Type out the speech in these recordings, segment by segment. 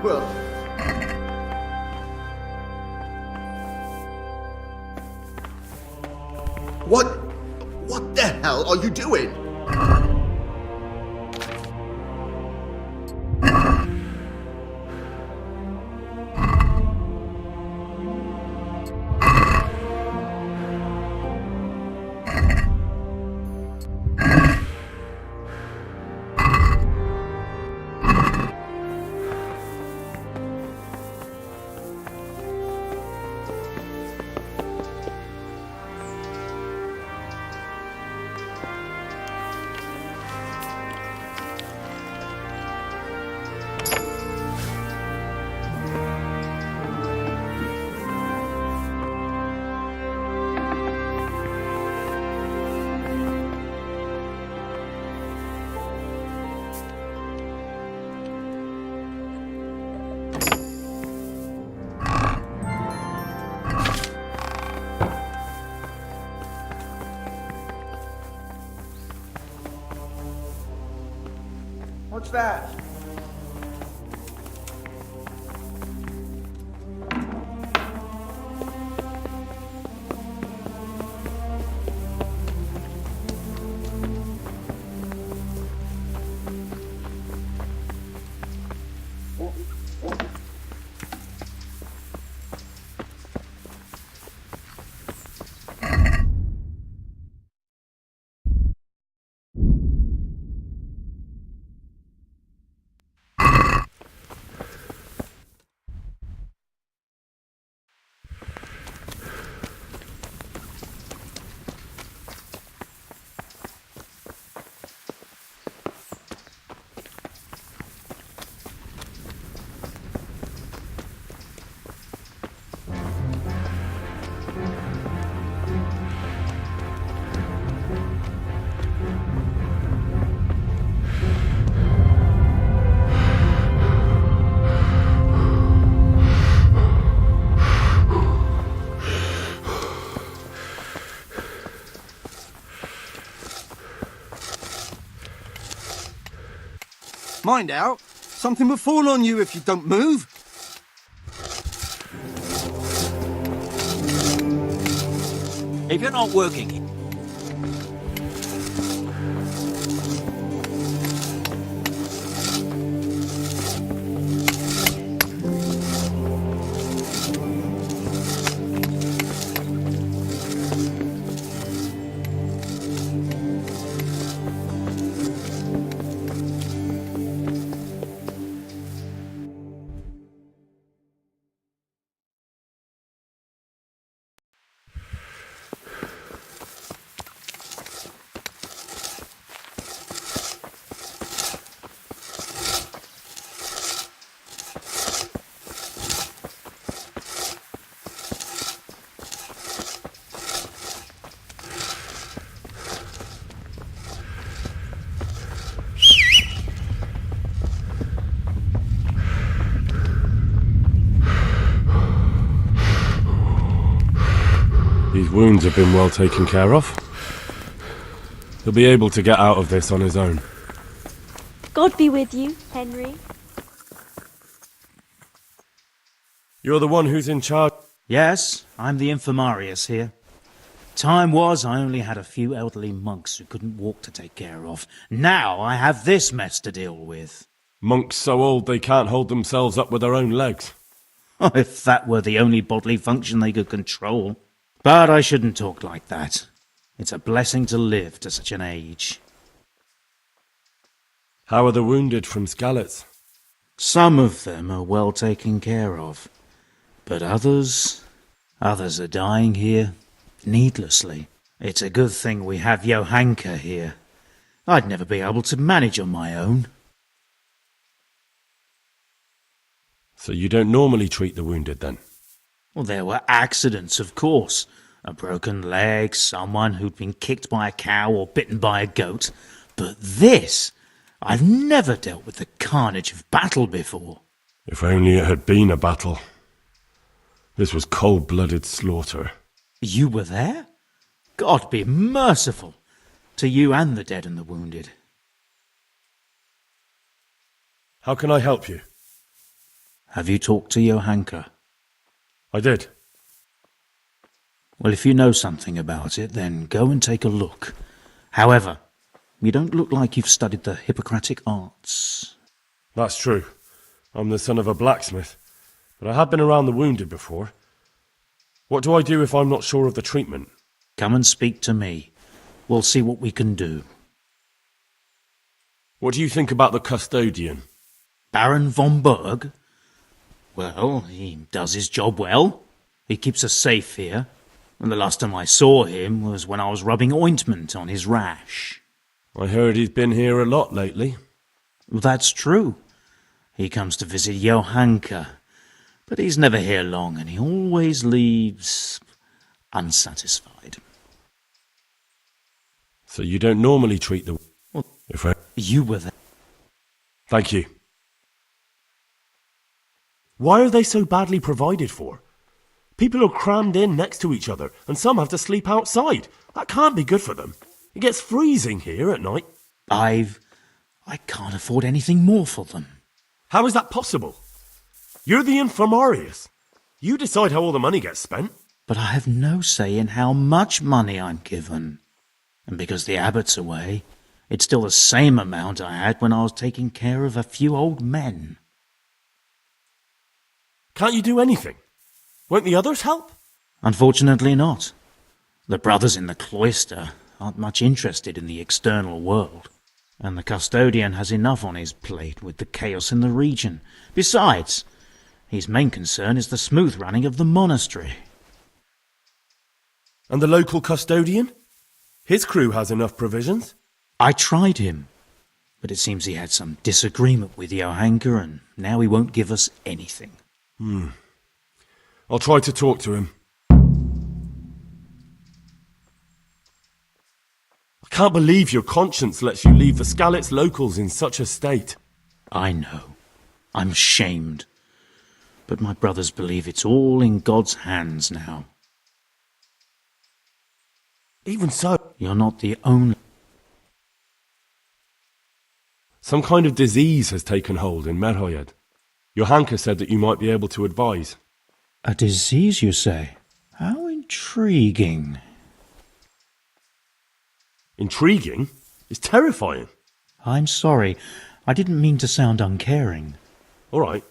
will. What the hell are you doing? What's that? Mind out. Something will fall on you if you don't move. If you're not working... His wounds have been well taken care of. He'll be able to get out of this on his own. God be with you, Henry. You're the one who's in charge. Yes, I'm the infirmarius here. Time was I only had a few elderly monks who couldn't walk to take care of. Now I have this mess to deal with. Monks so old they can't hold themselves up with their own legs. Oh, if that were the only bodily function they could control. But I shouldn't talk like that. It's a blessing to live to such an age. How are the wounded from Skalitz? Some of them are well taken care of. But others are dying here, needlessly. It's a good thing we have Johanka here. I'd never be able to manage on my own. So you don't normally treat the wounded, then? Well, there were accidents, of course. A broken leg, someone who'd been kicked by a cow or bitten by a goat. But this... I've never dealt with the carnage of battle before. If only it had been a battle. This was cold-blooded slaughter. You were there? God be merciful to you and the dead and the wounded. How can I help you? Have you talked to Johanka? I did. Well, if you know something about it, then go and take a look. However, you don't look like you've studied the Hippocratic arts. That's true. I'm the son of a blacksmith, but I have been around the wounded before. What do I do if I'm not sure of the treatment? Come and speak to me. We'll see what we can do. What do you think about the custodian? Baron von Berg? Well, he does his job well. He keeps us safe here. And the last time I saw him was when I was rubbing ointment on his rash. I heard he's been here a lot lately. That's true. He comes to visit Johanka, but he's never here long, and he always leaves unsatisfied. So you don't normally treat the... Well, if I... You were there. Thank you. Why are they so badly provided for? People are crammed in next to each other, and some have to sleep outside. That can't be good for them. It gets freezing here at night. I can't afford anything more for them. How is that possible? You're the infirmarius. You decide how all the money gets spent. But I have no say in how much money I'm given. And because the abbot's away, it's still the same amount I had when I was taking care of a few old men. Can't you do anything? Won't the others help? Unfortunately not. The brothers in the cloister aren't much interested in the external world. And the custodian has enough on his plate with the chaos in the region. Besides, his main concern is the smooth running of the monastery. And the local custodian? His crew has enough provisions. I tried him, but it seems he had some disagreement with Johanka, and now he won't give us anything. I'll try to talk to him. I can't believe your conscience lets you leave the Skalitz locals in such a state. I know. I'm ashamed. But my brothers believe it's all in God's hands now. Even so, You're not the only... some kind of disease has taken hold in Merhoyed. Johanka said that you might be able to advise. A disease, you say? How intriguing. Intriguing? It's terrifying. I'm sorry. I didn't mean to sound uncaring. All right.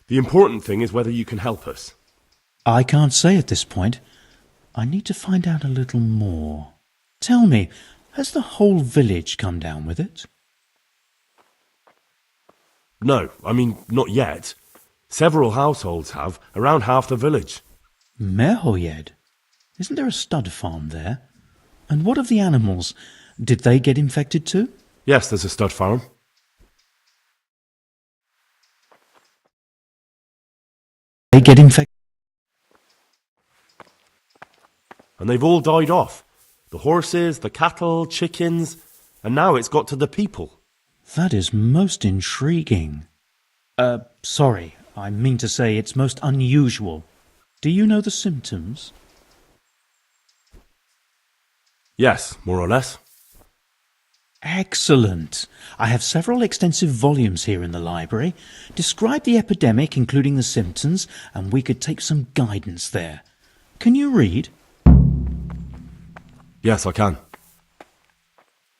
The important thing is whether you can help us. I can't say at this point. I need to find out a little more. Tell me, has the whole village come down with it? No, I mean, not yet. Several households have, around half the village. Merhoyed? Isn't there a stud farm there? And what of the animals? Did they get infected too? Yes, there's a stud farm. They get infected? And they've all died off. The horses, the cattle, chickens, and now it's got to the people. That is most intriguing. Sorry, I mean to say it's most unusual. Do you know the symptoms? Yes, more or less. Excellent. I have several extensive volumes here in the library. Describe the epidemic, including the symptoms, and we could take some guidance there. Can you read? Yes, I can.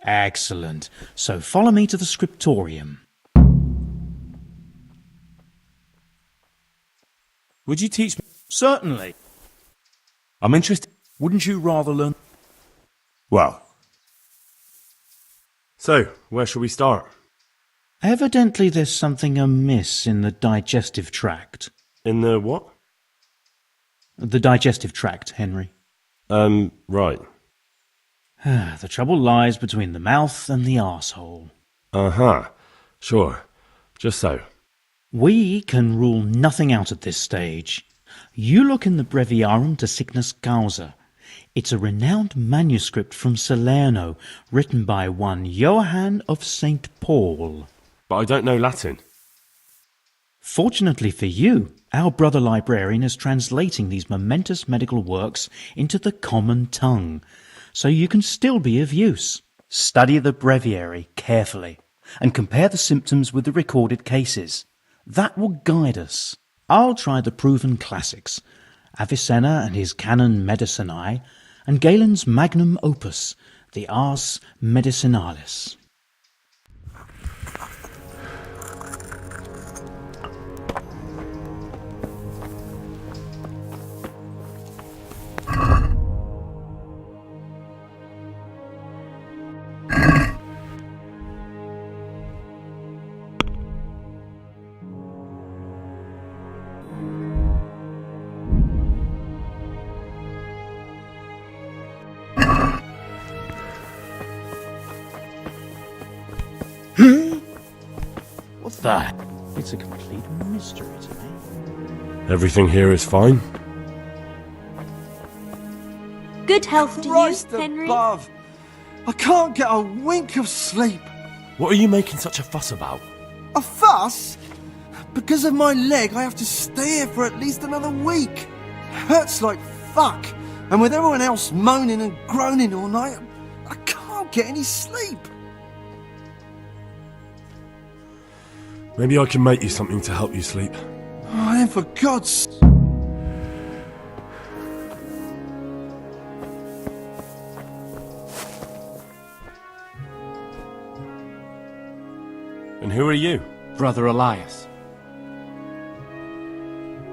Excellent. So follow me to the scriptorium. Would you teach me? Certainly. I'm interested. Wouldn't you rather learn? Well. So, where shall we start? Evidently there's something amiss in the digestive tract. In the what? The digestive tract, Henry. Right. The trouble lies between the mouth and the arsehole. Uh-huh. Sure. Just so. We can rule nothing out at this stage. You look in the Breviarium de Sickness Causa. It's a renowned manuscript from Salerno, written by one Johann of St. Paul. But I don't know Latin. Fortunately for you, our brother librarian is translating these momentous medical works into the common tongue, so you can still be of use. Study the breviary carefully and compare the symptoms with the recorded cases. That will guide us. I'll try the proven classics, Avicenna and his Canon Medicinae, and Galen's magnum opus, the Ars Medicinalis. What's that? It's a complete mystery to me. Everything here is fine? Good health to Christ you, Henry. above! I can't get a wink of sleep. What are you making such a fuss about? A fuss? Because of my leg, I have to stay here for at least another week. Hurts like fuck. And with everyone else moaning and groaning all night, I can't get any sleep. Maybe I can make you something to help you sleep. Oh, then for God's... And who are you? Brother Elias.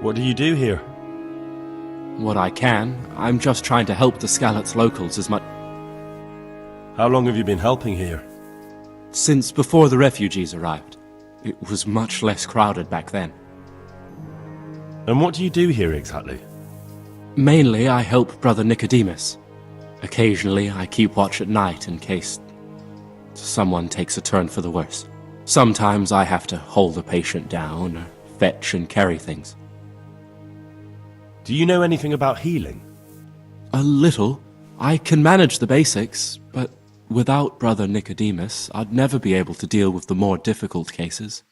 What do you do here? What I can. I'm just trying to help the Skalitz locals as much... How long have you been helping here? Since before the refugees arrived. It was much less crowded back then. And what do you do here exactly? Mainly, I help Brother Nicodemus. Occasionally, I keep watch at night in case someone takes a turn for the worse. Sometimes I have to hold a patient down, or fetch and carry things. Do you know anything about healing? A little. I can manage the basics, but without Brother Nicodemus, I'd never be able to deal with the more difficult cases.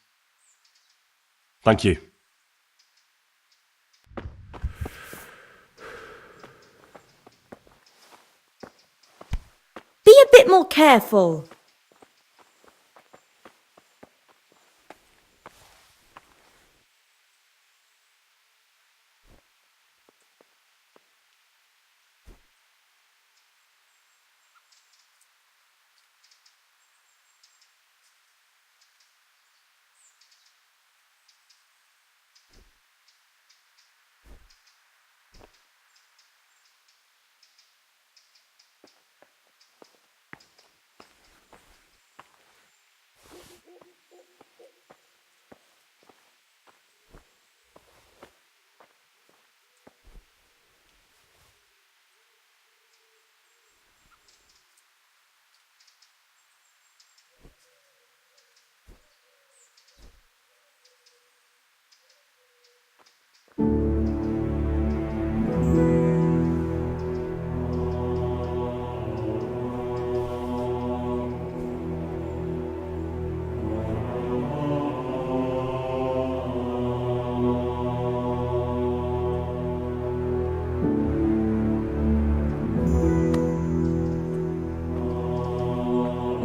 Thank you. Be a bit more careful.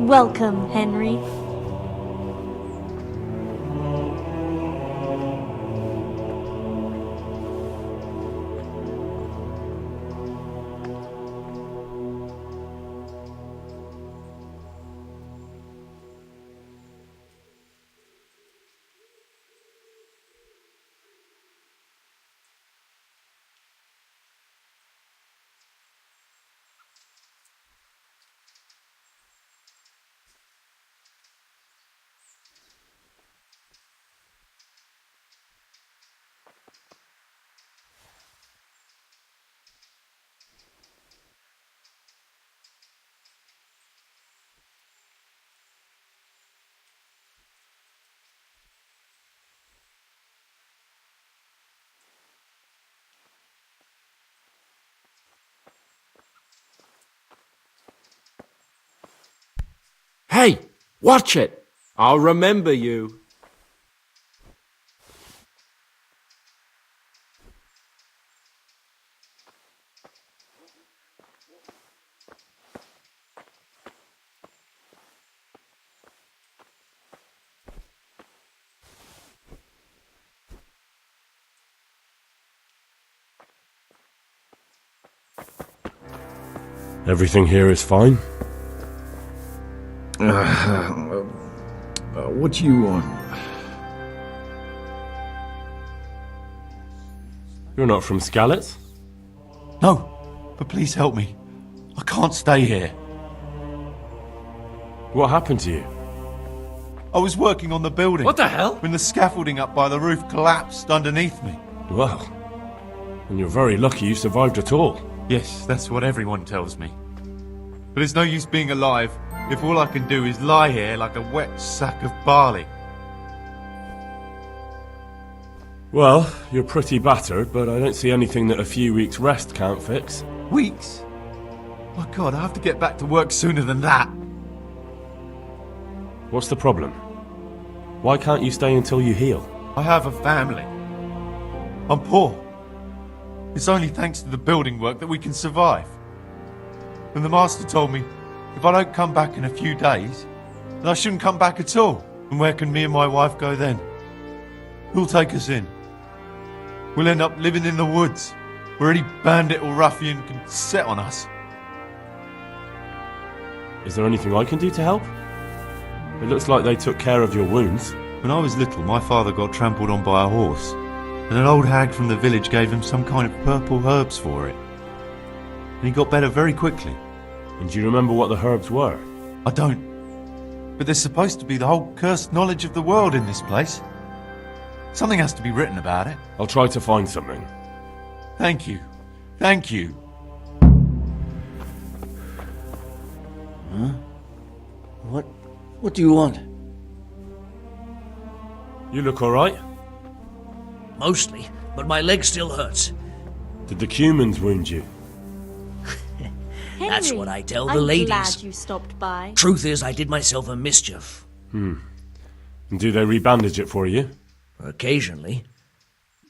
Welcome, Henry. Hey! Watch it! I'll remember you. Everything here is fine? What do you want? You're not from Skalitz? No, but please help me. I can't stay here. What happened to you? I was working on the building. What the hell? When the scaffolding up by the roof collapsed underneath me. Well, and you're very lucky you survived at all. Yes, that's what everyone tells me. But it's no use being alive if all I can do is lie here like a wet sack of barley. Well, you're pretty battered, but I don't see anything that a few weeks' rest can't fix. Weeks? My God, I have to get back to work sooner than that. What's the problem? Why can't you stay until you heal? I have a family. I'm poor. It's only thanks to the building work that we can survive. And the master told me, if I don't come back in a few days, then I shouldn't come back at all. And where can me and my wife go then? Who'll take us in? We'll end up living in the woods, where any bandit or ruffian can set on us. Is there anything I can do to help? It looks like they took care of your wounds. When I was little, my father got trampled on by a horse, and an old hag from the village gave him some kind of purple herbs for it. And he got better very quickly. And do you remember what the herbs were? I don't. But there's supposed to be the whole cursed knowledge of the world in this place. Something has to be written about it. I'll try to find something. Thank you. Thank you. Huh? What do you want? You look alright? Mostly, but my leg still hurts. Did the cumans wound you? Henry, That's what I tell the I'm ladies. glad you stopped by. Truth is, I did myself a mischief. And do they rebandage it for you? Occasionally.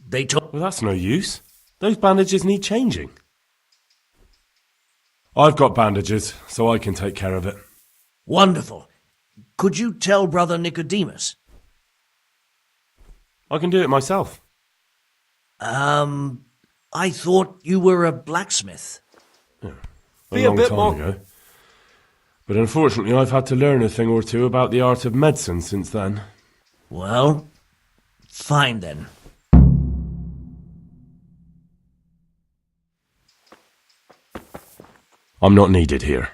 They told... Well, that's no use. Those bandages need changing. I've got bandages, so I can take care of it. Wonderful. Could you tell Brother Nicodemus? I can do it myself. I thought you were a blacksmith. A long time ago. But unfortunately, I've had to learn a thing or two about the art of medicine since then. Well, fine then. I'm not needed here.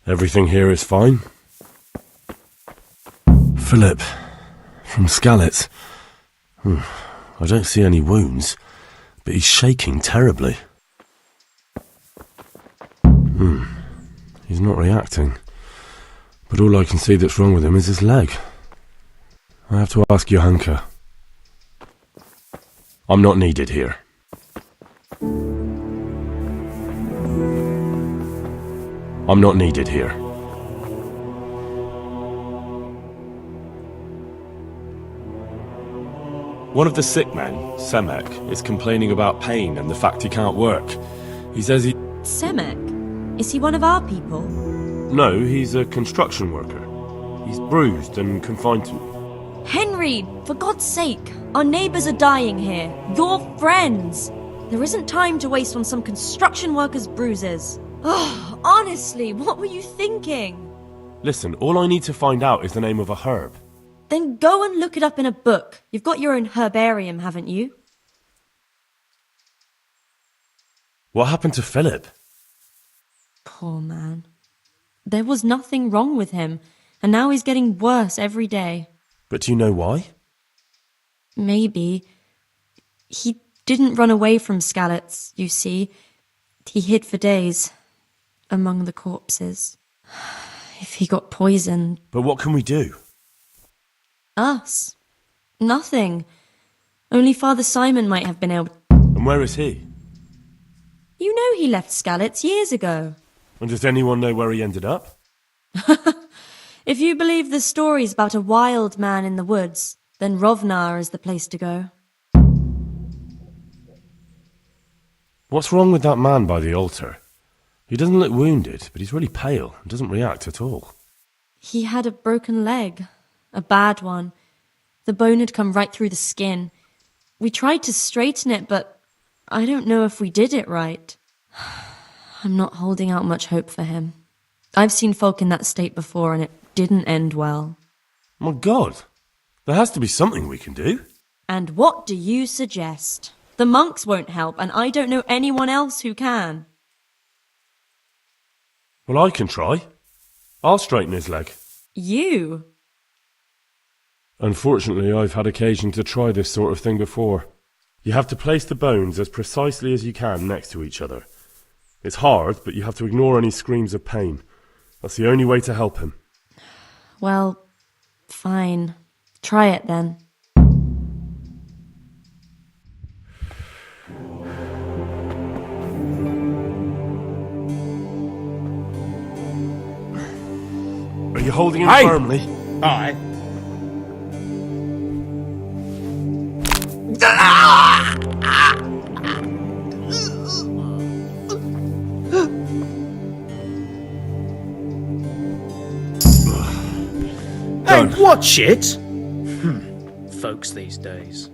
Everything here is fine. Philip, from Skalitz. I don't see any wounds, but he's shaking terribly. He's not reacting. But all I can see that's wrong with him is his leg. I have to ask Johanka. I'm not needed here. I'm not needed here. One of the sick men, Semek, is complaining about pain and the fact he can't work. He says he... Semek? Is he one of our people? No, he's a construction worker. He's bruised and confined to... Henry, for God's sake, our neighbours are dying here. Your friends. There isn't time to waste on some construction worker's bruises. Oh, honestly, what were you thinking? Listen, all I need to find out is the name of a herb. Then go and look it up in a book. You've got your own herbarium, haven't you? What happened to Philip? Poor man. There was nothing wrong with him, and now he's getting worse every day. But do you know why? Maybe. He didn't run away from Skalitz, you see. He hid for days, among the corpses. If he got poisoned... But what can we do? Us? Nothing. Only Father Simon might have been able... And where is he? You know he left Skalitz years ago. And does anyone know where he ended up? If you believe the stories about a wild man in the woods, then Rovnar is the place to go. What's wrong with that man by the altar? He doesn't look wounded, but he's really pale and doesn't react at all. He had a broken leg. A bad one. The bone had come right through the skin. We tried to straighten it, but I don't know if we did it right. I'm not holding out much hope for him. I've seen folk in that state before, and it didn't end well. My God, there has to be something we can do. And what do you suggest? The monks won't help, and I don't know anyone else who can. Well, I can try. I'll straighten his leg. You? Unfortunately, I've had occasion to try this sort of thing before. You have to place the bones as precisely as you can next to each other. It's hard, but you have to ignore any screams of pain. That's the only way to help him. Well, fine. Try it then. Are you holding him firmly? Aye. Hey, what shit? Folks these days.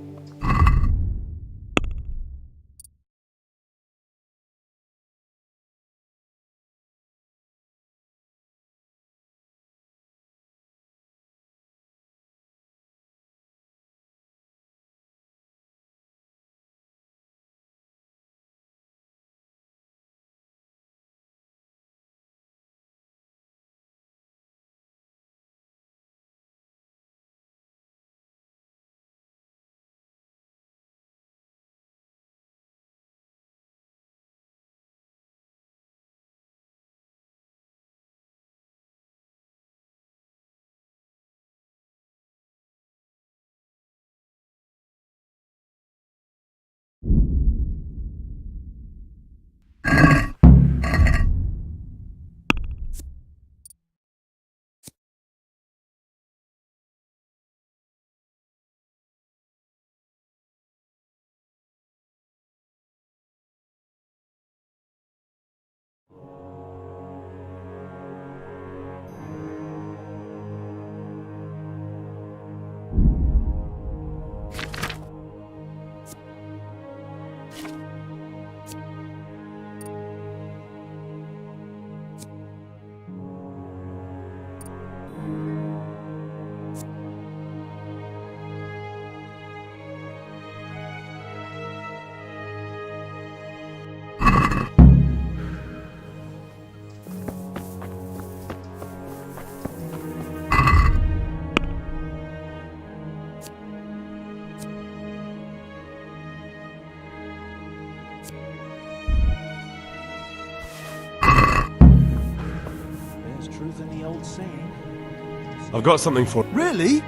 I've got something for... Really?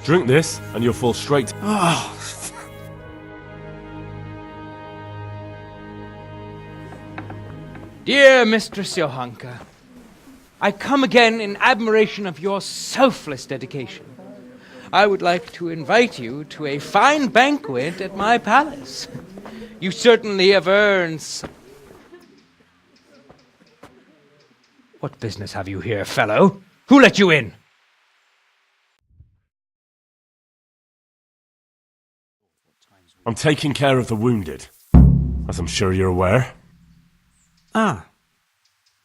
Drink this, and you'll fall straight... Oh, Dear Mistress Johanka, I come again in admiration of your selfless dedication. I would like to invite you to a fine banquet at my palace. You certainly have earned... What business have you here, fellow? Who let you in? I'm taking care of the wounded, as I'm sure you're aware. Ah.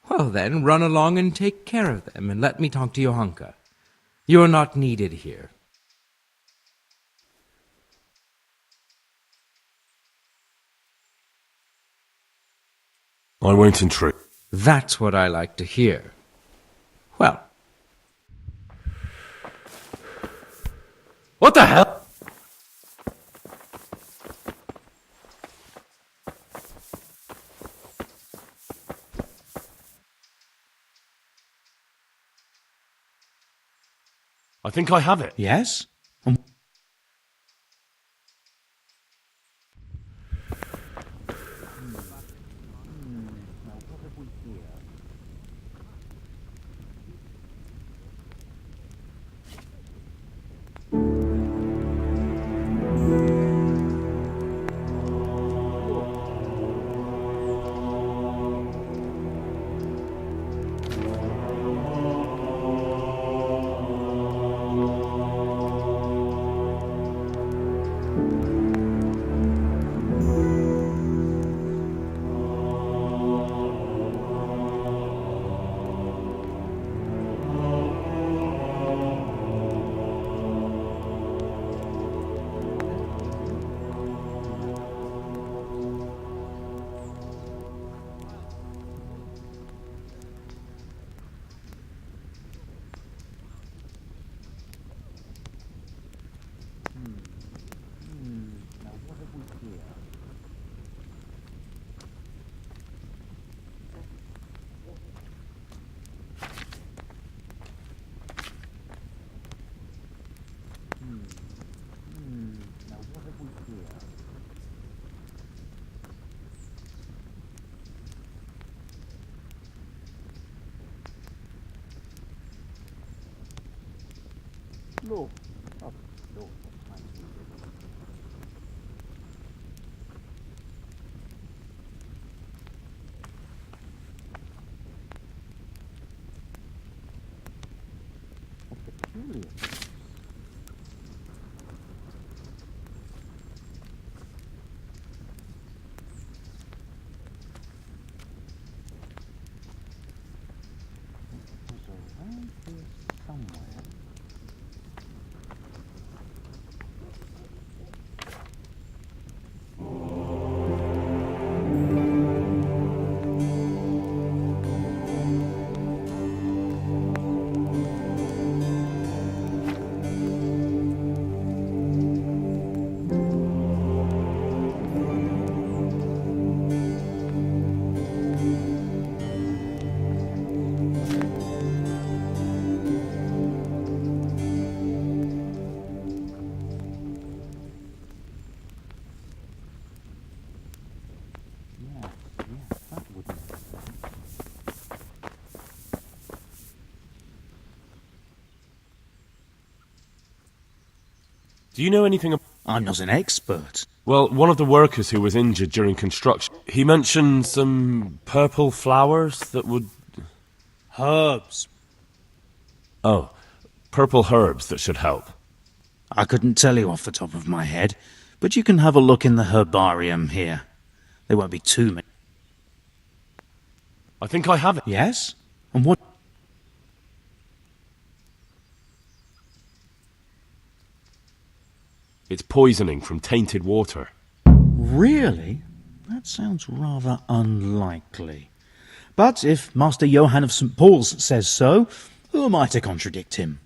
Well then, run along and take care of them, and let me talk to Johanka. You're not needed here. I won't intrude. That's what I like to hear. Well. What the hell? I think I have it. Yes? Look. Do you know anything about... I'm not an expert. Well, one of the workers who was injured during construction, he mentioned some purple flowers that would... Herbs. Oh, purple herbs that should help. I couldn't tell you off the top of my head, but you can have a look in the herbarium here. There won't be too many. I think I have it. Yes? And what... It's poisoning from tainted water. Really? That sounds rather unlikely. But if Master Johann of St. Paul's says so, who am I to contradict him?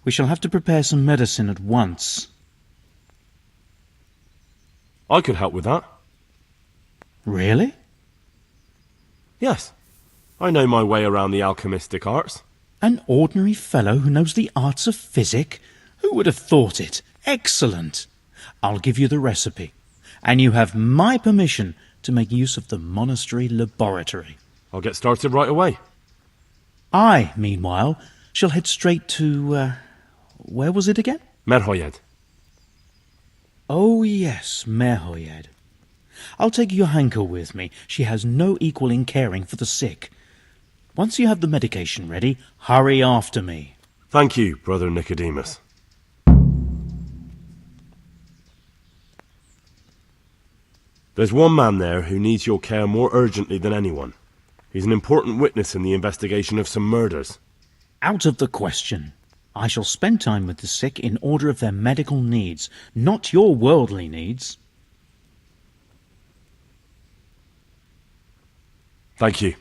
We shall have to prepare some medicine at once. I could help with that. Really? Yes. I know my way around the alchemistic arts. An ordinary fellow who knows the arts of physic? Who would have thought it? Excellent. I'll give you the recipe, and you have my permission to make use of the monastery laboratory. I'll get started right away. I, meanwhile, shall head straight to, where was it again? Merhoyed. Oh, yes, Merhoyed. I'll take Johanka with me. She has no equal in caring for the sick. Once you have the medication ready, hurry after me. Thank you, Brother Nicodemus. There's one man there who needs your care more urgently than anyone. He's an important witness in the investigation of some murders. Out of the question. I shall spend time with the sick in order of their medical needs, not your worldly needs. Thank you.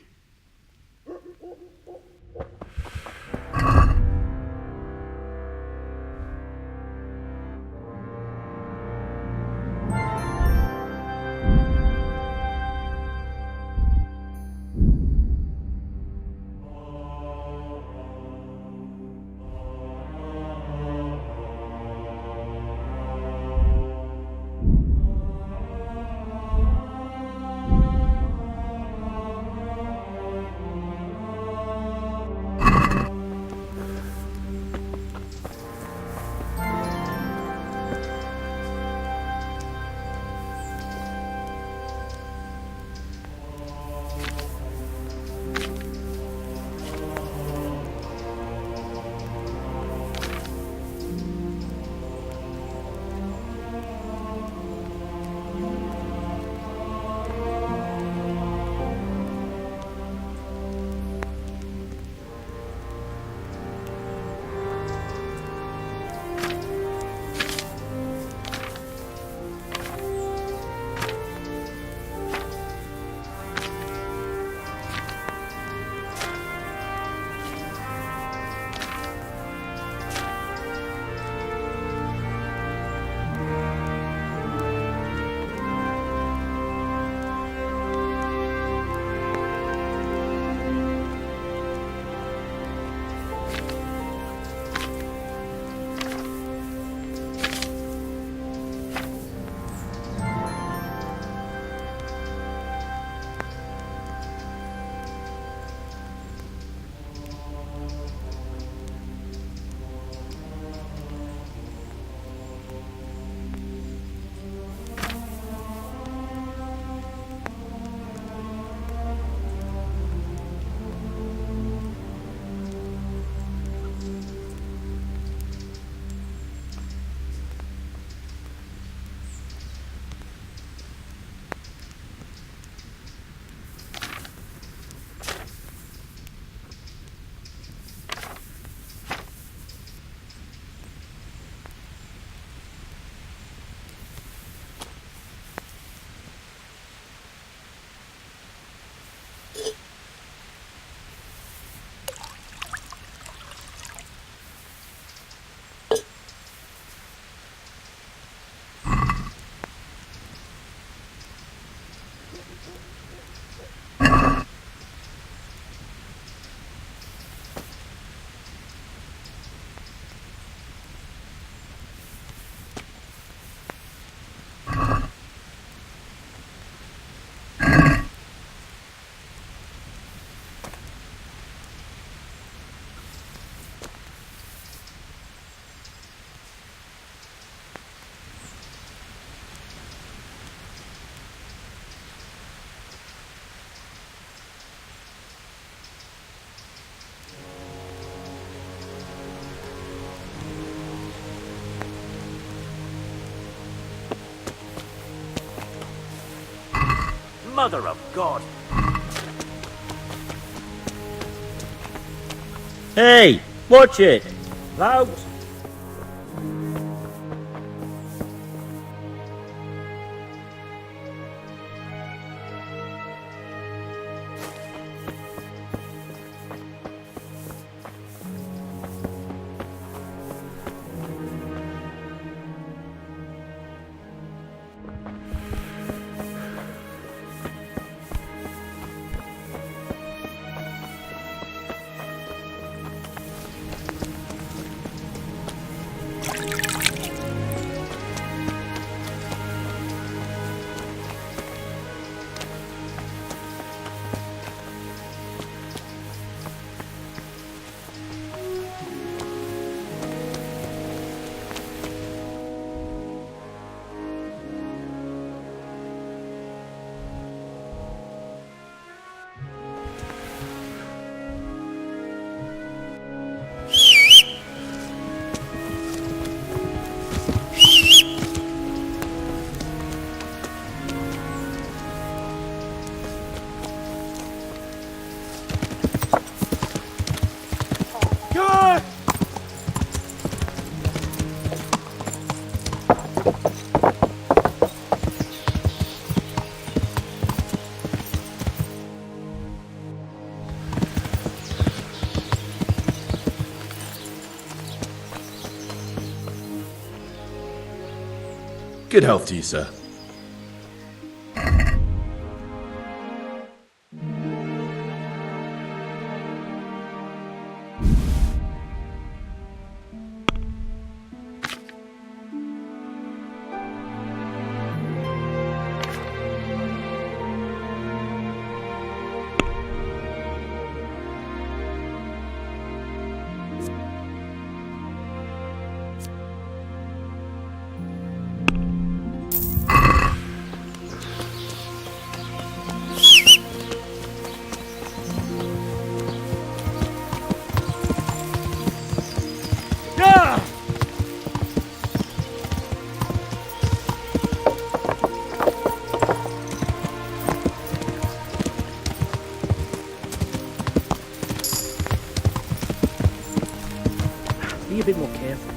Mother of God! Hey! Watch it! Loud! Good health to you, sir. Be a bit more careful.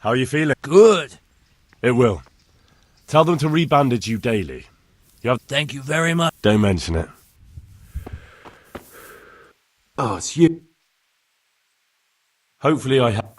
How are you feeling? Good. It will. Tell them to rebandage you daily. Thank you very much. Don't mention it. Oh, it's you. Hopefully I have...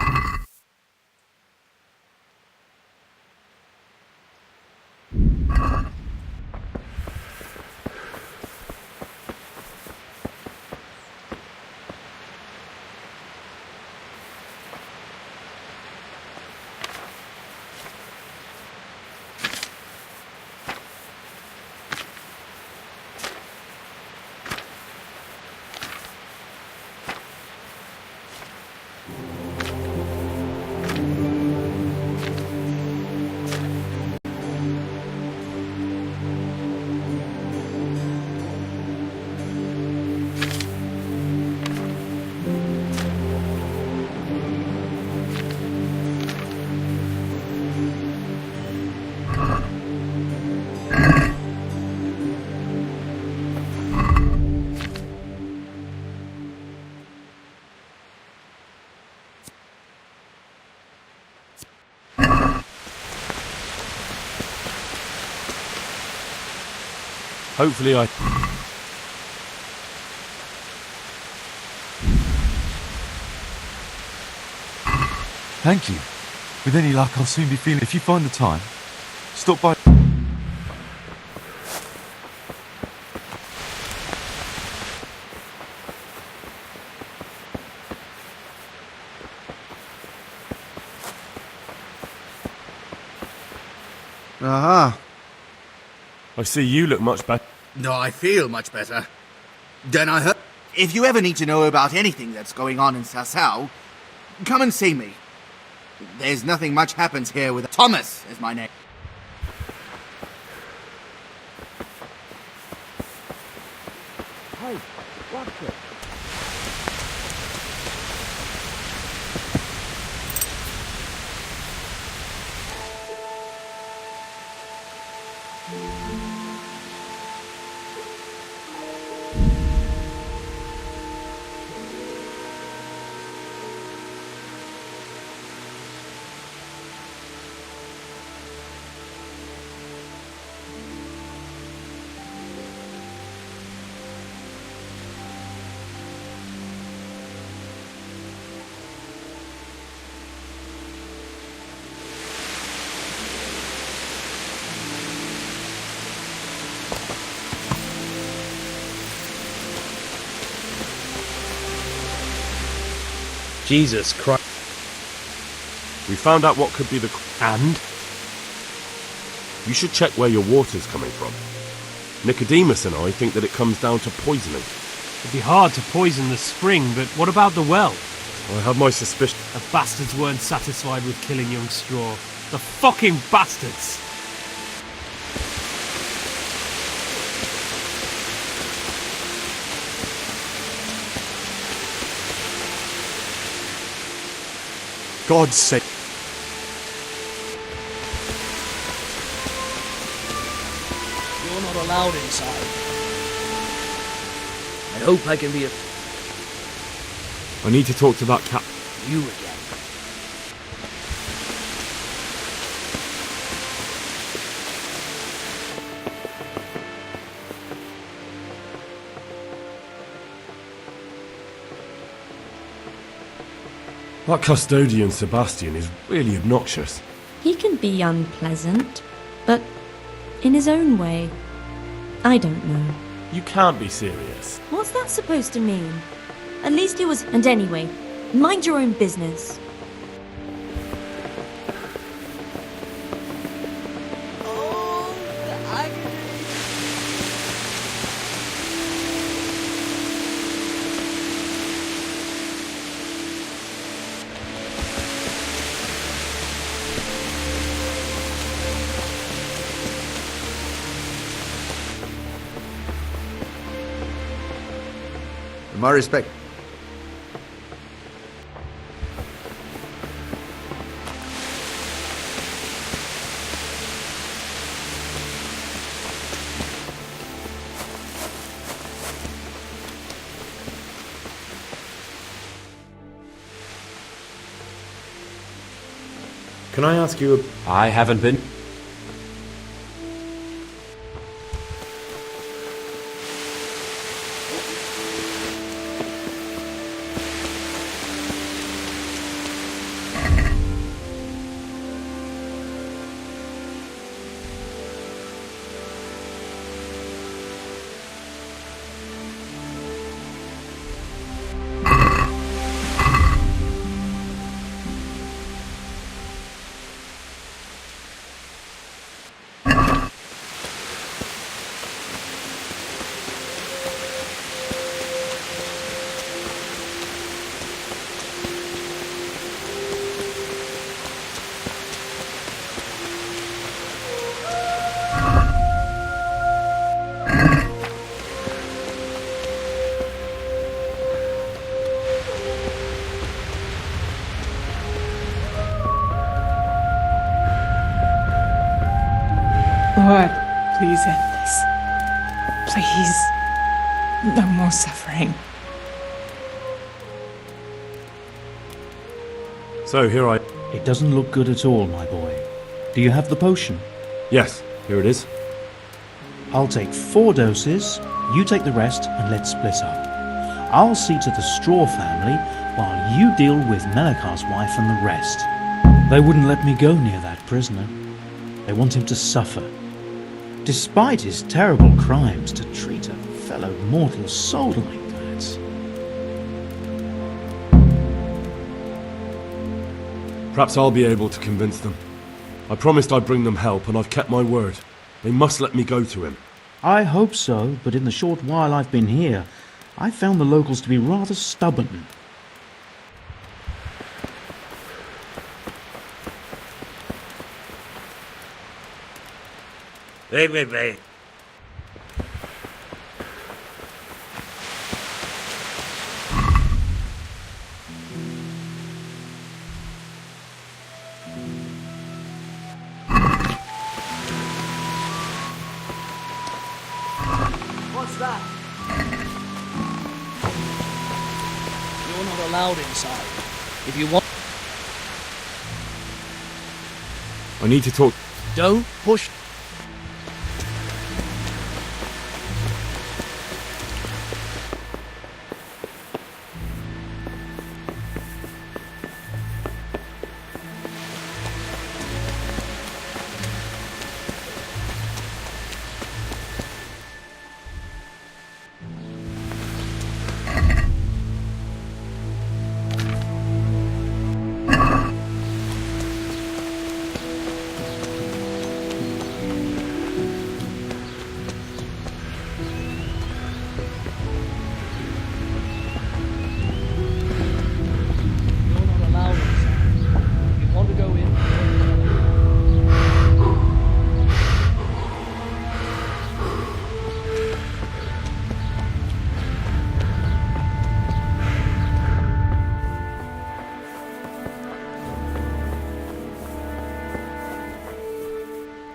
Hopefully I... Thank you. With any luck, I'll soon be feeling... If you find the time, stop by... Aha. I see you look much better. No, I feel much better. Then I heard... If you ever need to know about anything that's going on in Sasau, come and see me. There's nothing much happens here with... Thomas is my name. Hey, watch it. Jesus Christ. We found out what could be the... And? You should check where your water's coming from. Nicodemus and I think that it comes down to poisoning. It'd be hard to poison the spring, but what about the well? I have my suspicion. The bastards weren't satisfied with killing young Straw. The fucking bastards! God's sake. You're not allowed inside. I hope I can be I need to talk to that cat. you again. That custodian Sebastian is really obnoxious. He can be unpleasant, but in his own way. I don't know. You can't be serious. What's that supposed to mean? At least he was... And anyway, mind your own business. My respect. Can I ask you I haven't been. Lord, please end this. Please. No more suffering. So here I... It doesn't look good at all, my boy. Do you have the potion? Yes, here it is. I'll take 4 doses, you take the rest, and let's split up. I'll see to the Straw family, while you deal with Melikar's wife and the rest. They wouldn't let me go near that prisoner. They want him to suffer. Despite his terrible crimes, to treat a fellow mortal soul like that. Perhaps I'll be able to convince them. I promised I'd bring them help, and I've kept my word. They must let me go to him. I hope so, but in the short while I've been here, I've found the locals to be rather stubborn. Wait. What's that? You're not allowed inside. If you want... I need to talk... Don't push...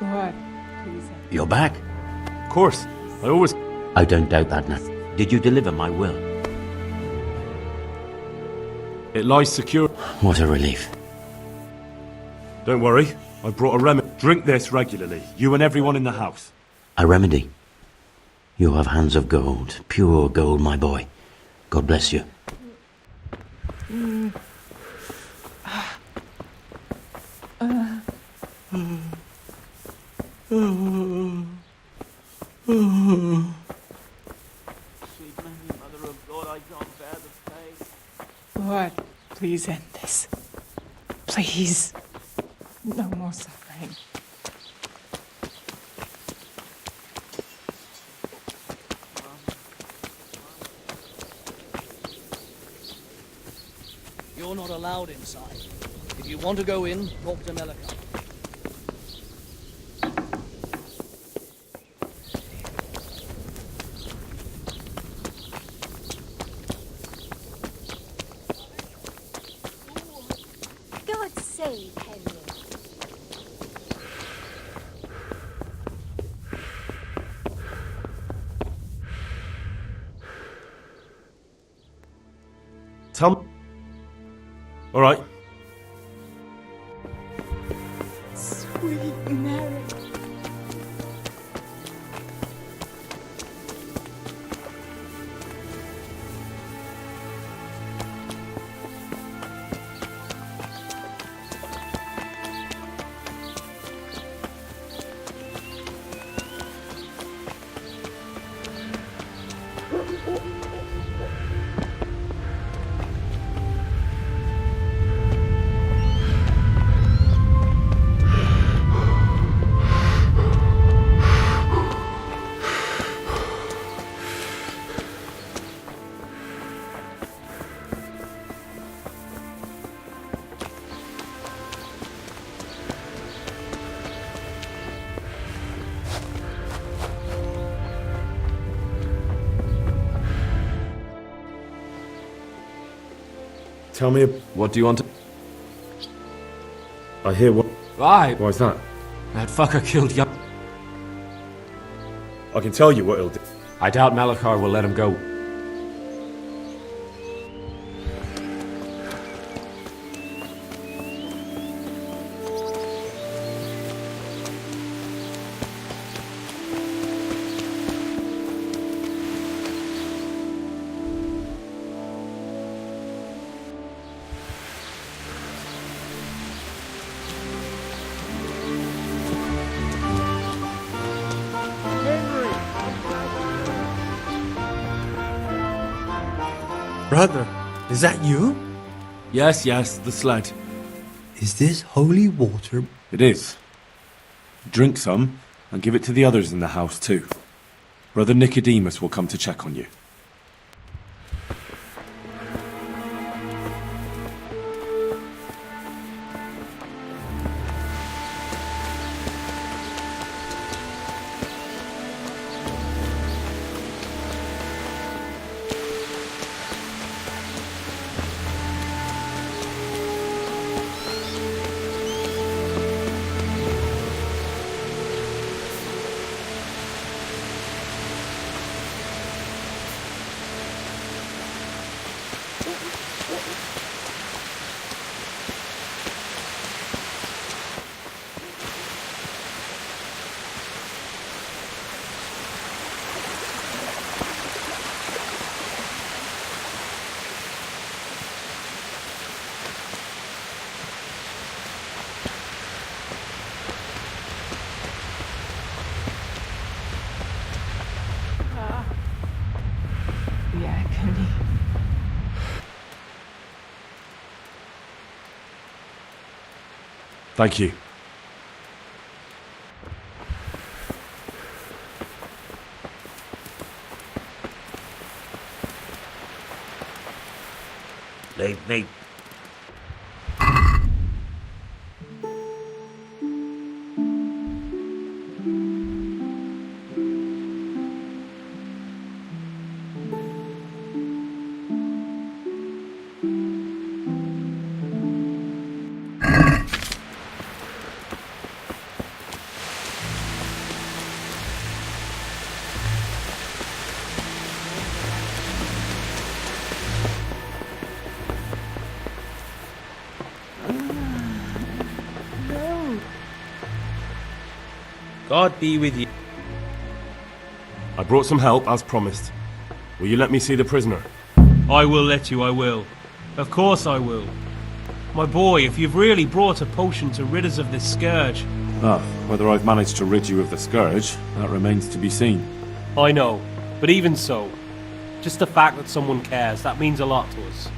Lord, please. You're back? Of course. I always... I don't doubt that now. Did you deliver my will? It lies secure... What a relief. Don't worry. I brought a remedy. Drink this regularly. You and everyone in the house. A remedy? You have hands of gold. Pure gold, my boy. God bless you. Lord, please end this. Please. No more suffering. You're not allowed inside. If you want to go in, talk to Melikar. God save Henry. Tell me... All right. Tell me, What do you want to... I hear what... Why? Why's that? That fucker killed young... I can tell you what he'll do. I doubt Malachar will let him go. Brother, is that you? Yes, the sled. Is this holy water? It is. Drink some, and give it to the others in the house too. Brother Nicodemus will come to check on you. The agony. Thank you. Leave me. God be with you. I brought some help, as promised. Will you let me see the prisoner? I will let you, I will. Of course I will. My boy, if you've really brought a potion to rid us of this scourge... Ah, whether I've managed to rid you of the scourge, that remains to be seen. I know, but even so, just the fact that someone cares, that means a lot to us.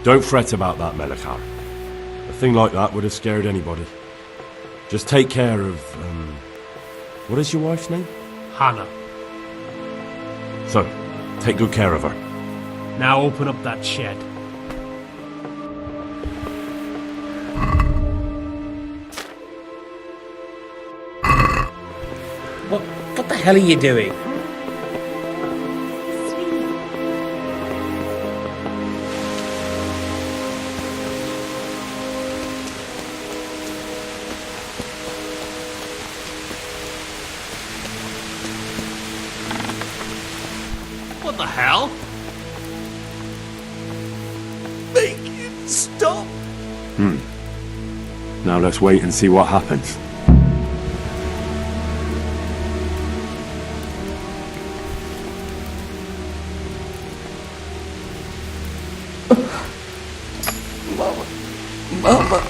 Don't fret about that, Melachar. A thing like that would have scared anybody. Just take care of, what is your wife's name? Hannah. So, take good care of her. Now open up that shed. What the hell are you doing? What the hell? Make it stop! Now let's wait and see what happens. Mama.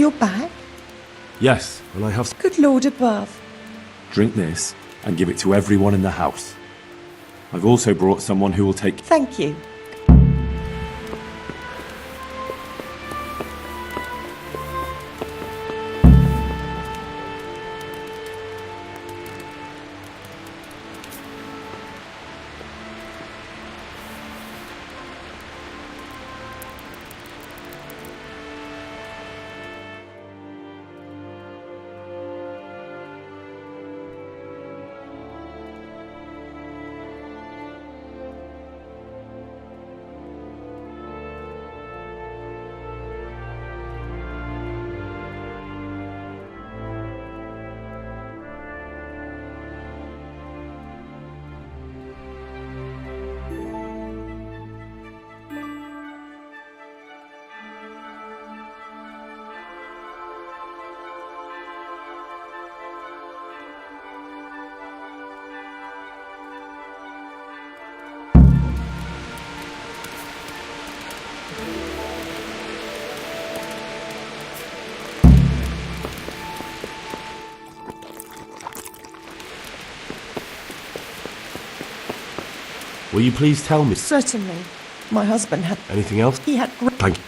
You're back? Yes, and I have... Good Lord above. Drink this and give it to everyone in the house. I've also brought someone who will take... Thank you. Will you please tell me... Certainly. My husband had... Anything else? He had... Thank you.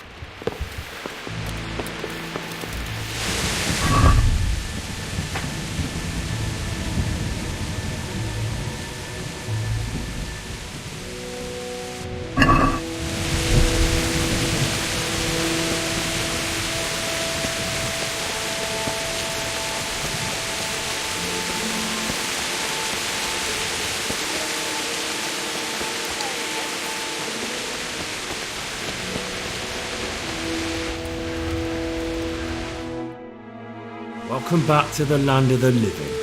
Welcome back to the land of the living.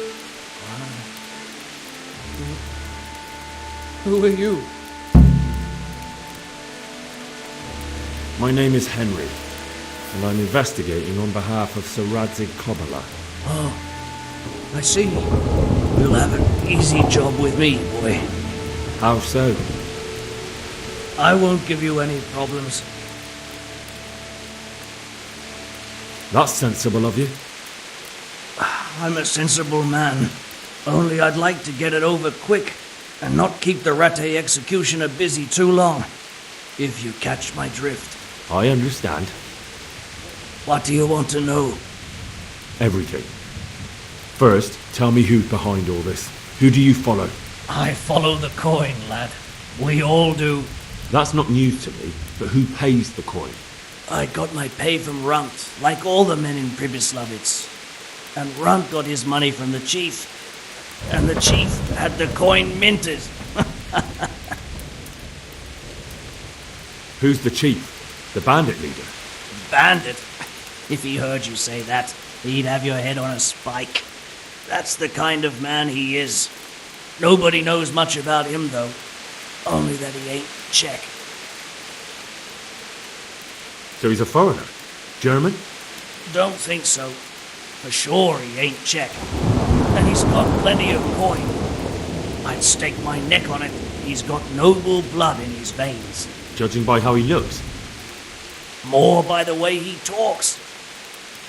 Who are you? My name is Henry, and I'm investigating on behalf of Sir Radzig Kobyla. Oh, I see. You'll have an easy job with me, boy. How so? I won't give you any problems. That's sensible of you. I'm a sensible man. Only I'd like to get it over quick and not keep the Rattay executioner busy too long. If you catch my drift. I understand. What do you want to know? Everything. First, tell me who's behind all this. Who do you follow? I follow the coin, lad. We all do. That's not news to me, but who pays the coin? I got my pay from Runt, like all the men in Pribyslavitz. And Runt got his money from the chief. And the chief had the coin minted. Who's the chief? The bandit leader? Bandit? If he heard you say that, he'd have your head on a spike. That's the kind of man he is. Nobody knows much about him, though. Only that he ain't Czech. So he's a foreigner? German? Don't think so. For sure he ain't Czech. And he's got plenty of coin. I'd stake my neck on it. He's got noble blood in his veins. Judging by how he looks? More by the way he talks.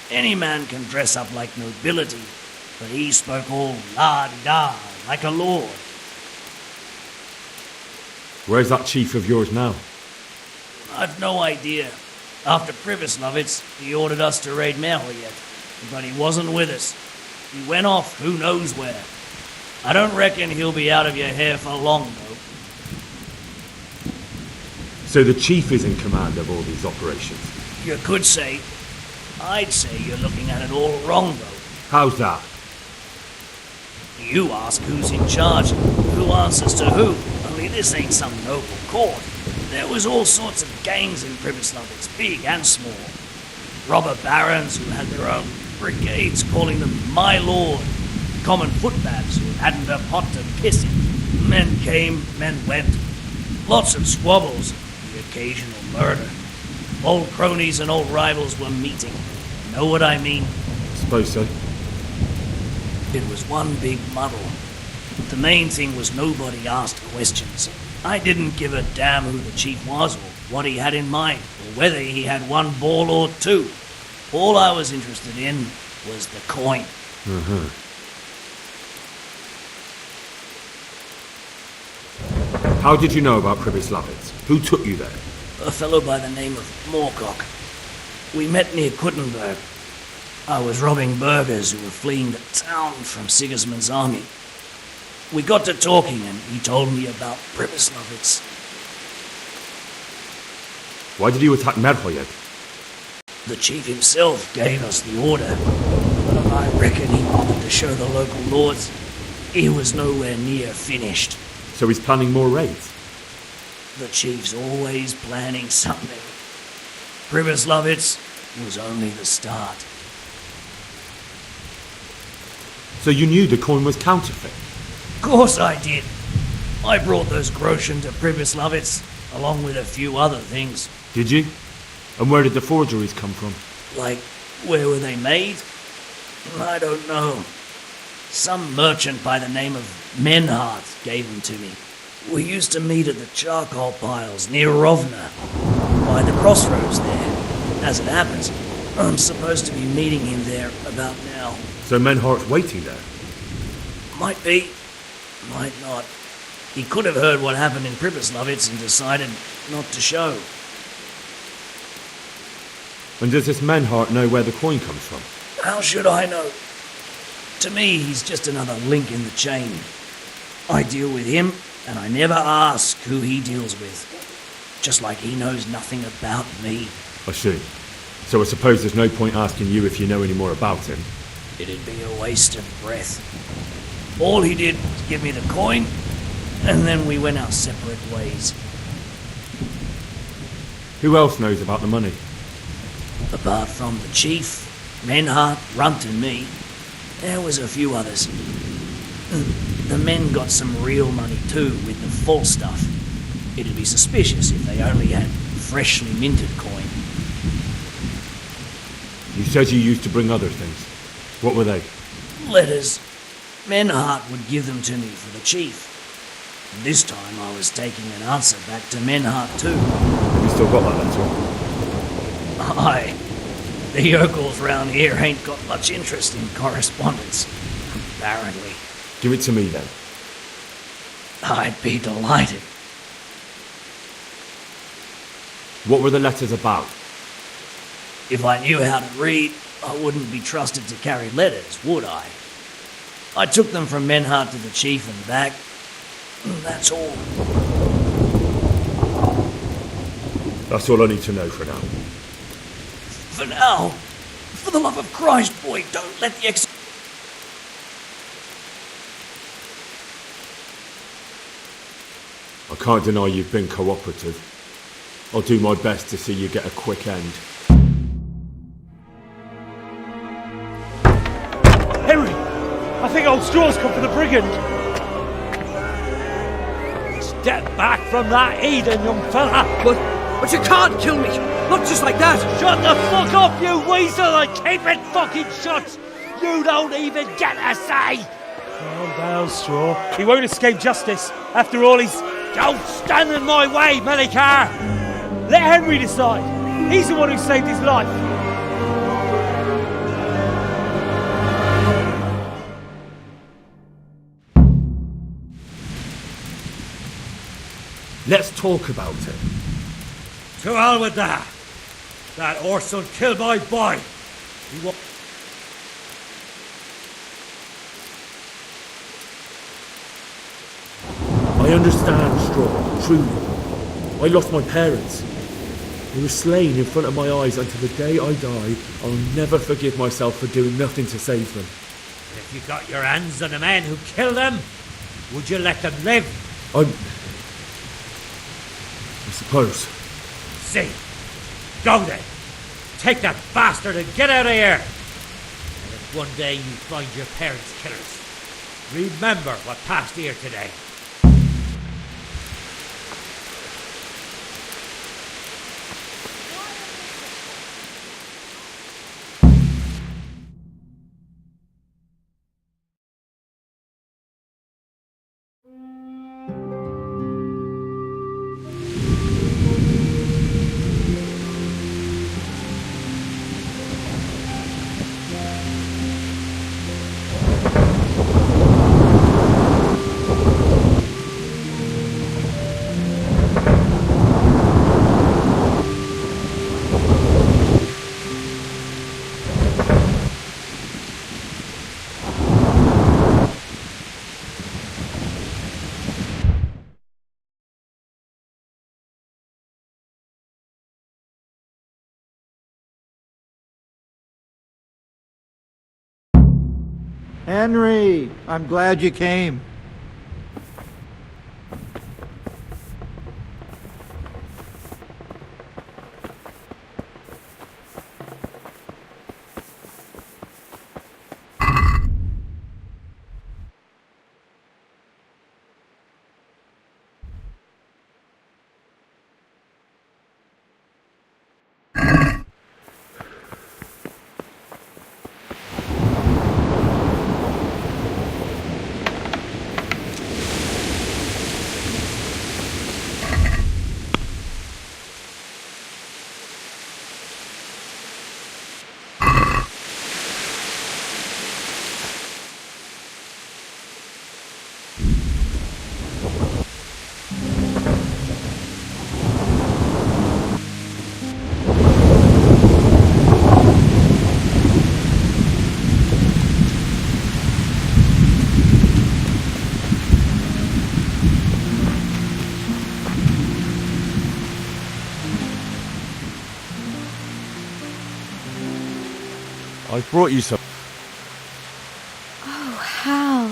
Any man can dress up like nobility, but he spoke all la-di-da, like a lord. Where's that chief of yours now? I've no idea. After Pribyslavitz, he ordered us to raid Merhoyet, but he wasn't with us. He went off who knows where. I don't reckon he'll be out of your hair for long, though. So the chief is in command of all these operations? You could say. I'd say you're looking at it all wrong, though. How's that? You ask who's in charge, who answers to who. Only this ain't some noble court. There was all sorts of gangs in Pribyslavitz, big and small. Robber barons who had their own brigades calling them my lord. Common footpads who hadn't a pot to piss in. Men came, men went. Lots of squabbles, the occasional murder. Old cronies and old rivals were meeting. Know what I mean? Suppose so. It was one big muddle. The main thing was nobody asked questions. I didn't give a damn who the chief was or what he had in mind, or whether he had one ball or two. All I was interested in was the coin. How did you know about Pribyslavitz? Who took you there? A fellow by the name of Moorcock. We met near Kuttenberg. I was robbing burghers who were fleeing the town from Sigismund's army. We got to talking and he told me about Pribyslavitz. Why did you attack Merhoyed? The chief himself gave us the order. I reckon he wanted to show the local lords he was nowhere near finished. So he's planning more raids? The chief's always planning something. Pribyslavitz was only the start. So you knew the coin was counterfeit? Of course I did. I brought those groschen to Pribyslavitz, along with a few other things. Did you? And where did the forgeries come from? Like, where were they made? I don't know. Some merchant by the name of Menhart gave them to me. We used to meet at the charcoal piles near Rovna, by the crossroads there. As it happens, I'm supposed to be meeting him there about now. So Menhart's waiting there? Might be, might not. He could have heard what happened in Pribyslavitz and decided not to show. And does this Menhart know where the coin comes from? How should I know? To me, he's just another link in the chain. I deal with him, and I never ask who he deals with. Just like he knows nothing about me. I see. So I suppose there's no point asking you if you know any more about him. It'd be a waste of breath. All he did was give me the coin, and then we went our separate ways. Who else knows about the money? Apart from the chief, Menhart, Runt and me, there was a few others. The men got some real money too with the false stuff. It'd be suspicious if they only had freshly minted coin. You said you used to bring other things. What were they? Letters. Menhart would give them to me for the chief. And this time I was taking an answer back to Menhart too. You still got that letter? Aye. The yokels round here ain't got much interest in correspondence, apparently. Give it to me then. I'd be delighted. What were the letters about? If I knew how to read, I wouldn't be trusted to carry letters, would I? I took them from Menhart to the chief and back. That's all. That's all I need to know for now. For now, for the love of Christ, boy, don't let the I can't deny you've been cooperative. I'll do my best to see you get a quick end. Henry! I think old Straw's come for the brigand! Step back from that Eden, young fella! But you can't kill me! Not just like that! Shut the fuck up, you weasel, and keep it fucking shut! You don't even get a say! Calm down, Straw. He won't escape justice. After all, he's... Don't stand in my way, Melikar! Let Henry decide. He's the one who saved his life. Let's talk about it. To hell with that. That Orson killed my boy. He wa- I understand, Straw, truly. I lost my parents. They were slain in front of my eyes until the day I die. I'll never forgive myself for doing nothing to save them. If you got your hands on the men who killed them, would you let them live? I suppose. See. Go then. Take that bastard and get out of here. And if one day you find your parents' killers, remember what passed here today. Henry, I'm glad you came. I brought you some. Oh, Hal.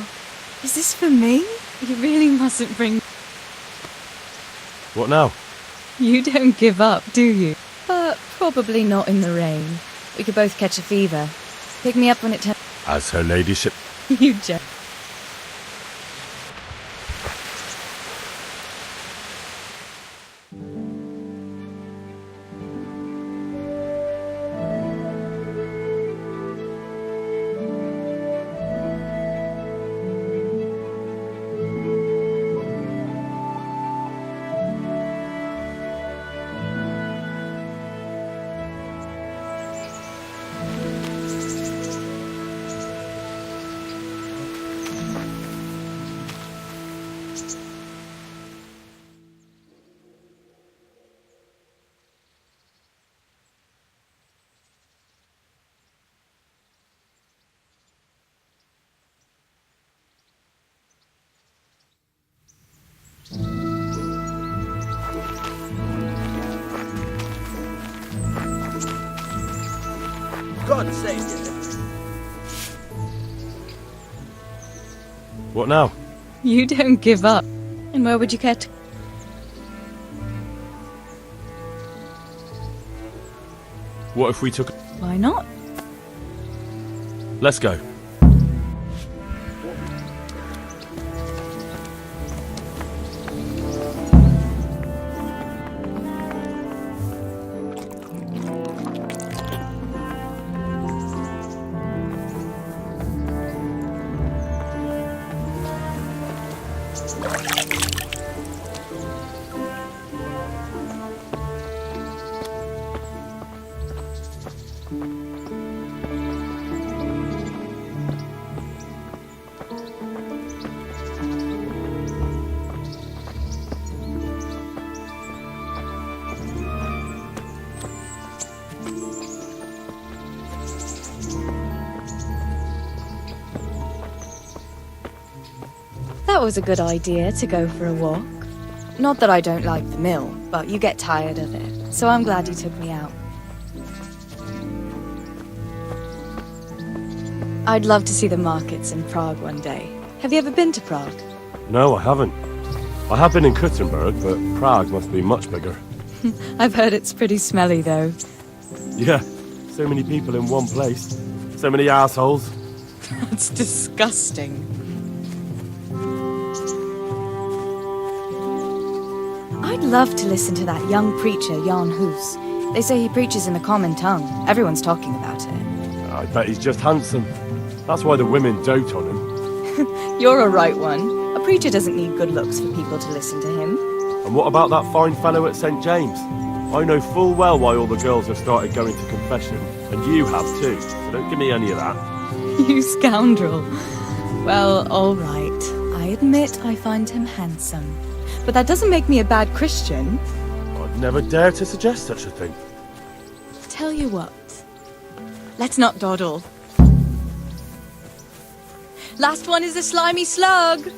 Is this for me? You really mustn't bring... What now? You don't give up, do you? But probably not in the rain. We could both catch a fever. Pick me up when it turns... As her ladyship. You joke. God save you. What now? You don't give up. And where would you care to... What if we took... Why not? Let's go. That was a good idea to go for a walk. Not that I don't like the mill, but you get tired of it, so I'm glad you took me out. I'd love to see the markets in Prague one day. Have you ever been to Prague? No, I haven't. I have been in Kuttenberg, but Prague must be much bigger. I've heard it's pretty smelly, though. Yeah, so many people in one place. So many assholes. That's disgusting. I'd love to listen to that young preacher, Jan Hus. They say he preaches in a common tongue. Everyone's talking about it. I bet he's just handsome. That's why the women dote on him. You're a right one. A preacher doesn't need good looks for people to listen to him. And what about that fine fellow at St. James? I know full well why all the girls have started going to confession. And you have too, so don't give me any of that. You scoundrel. Well, all right. I admit I find him handsome. But that doesn't make me a bad Christian. I'd never dare to suggest such a thing. Tell you what. Let's not dawdle. Last one is a slimy slug.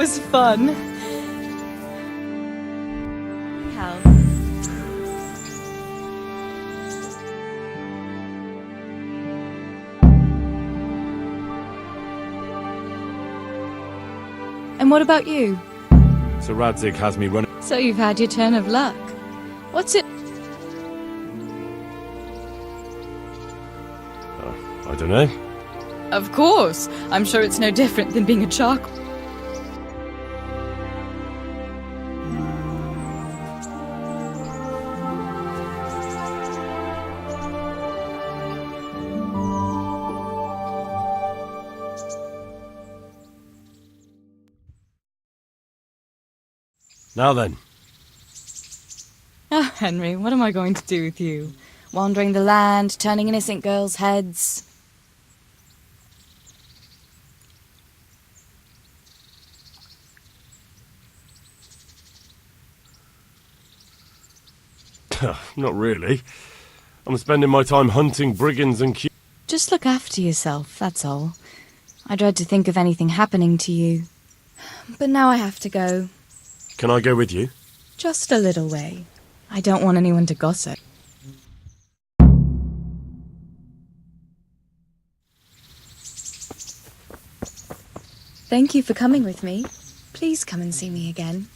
was fun. Hal. And what about you? Sir Radzig has me running. So you've had your turn of luck. What's it? I don't know. Of course. I'm sure it's no different than being a charcoal. Now then. Ah, Henry, what am I going to do with you? Wandering the land, turning innocent girls' heads. Not really. I'm spending my time hunting brigands and Just look after yourself, that's all. I dread to think of anything happening to you. But now I have to go. Can I go with you? Just a little way. I don't want anyone to gossip. Thank you for coming with me. Please come and see me again.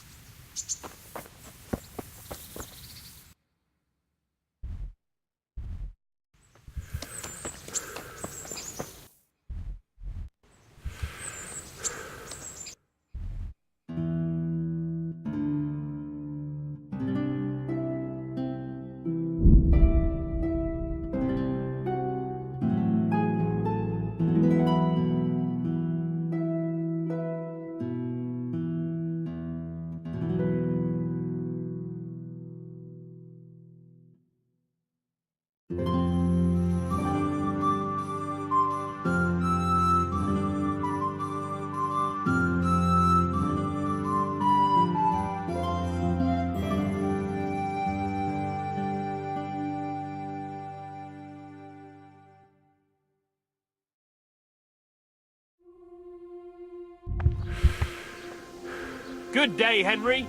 Good day, Henry.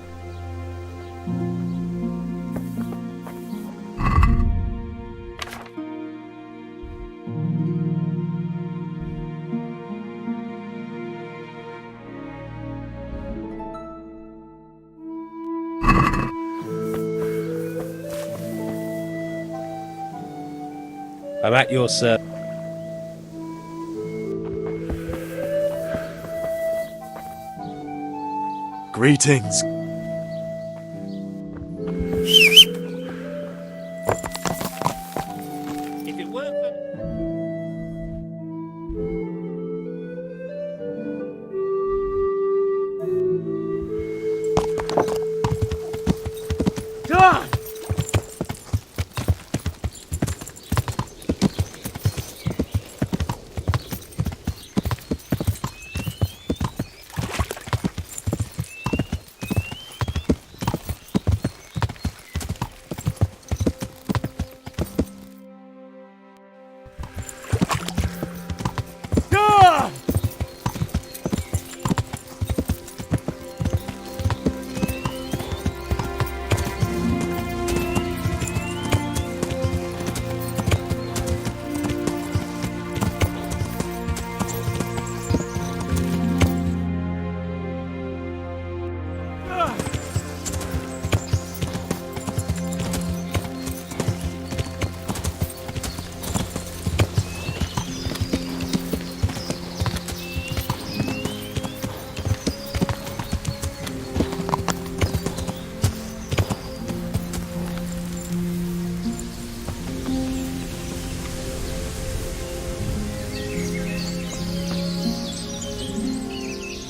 I'm at your service. Greetings. If it weren't for... God!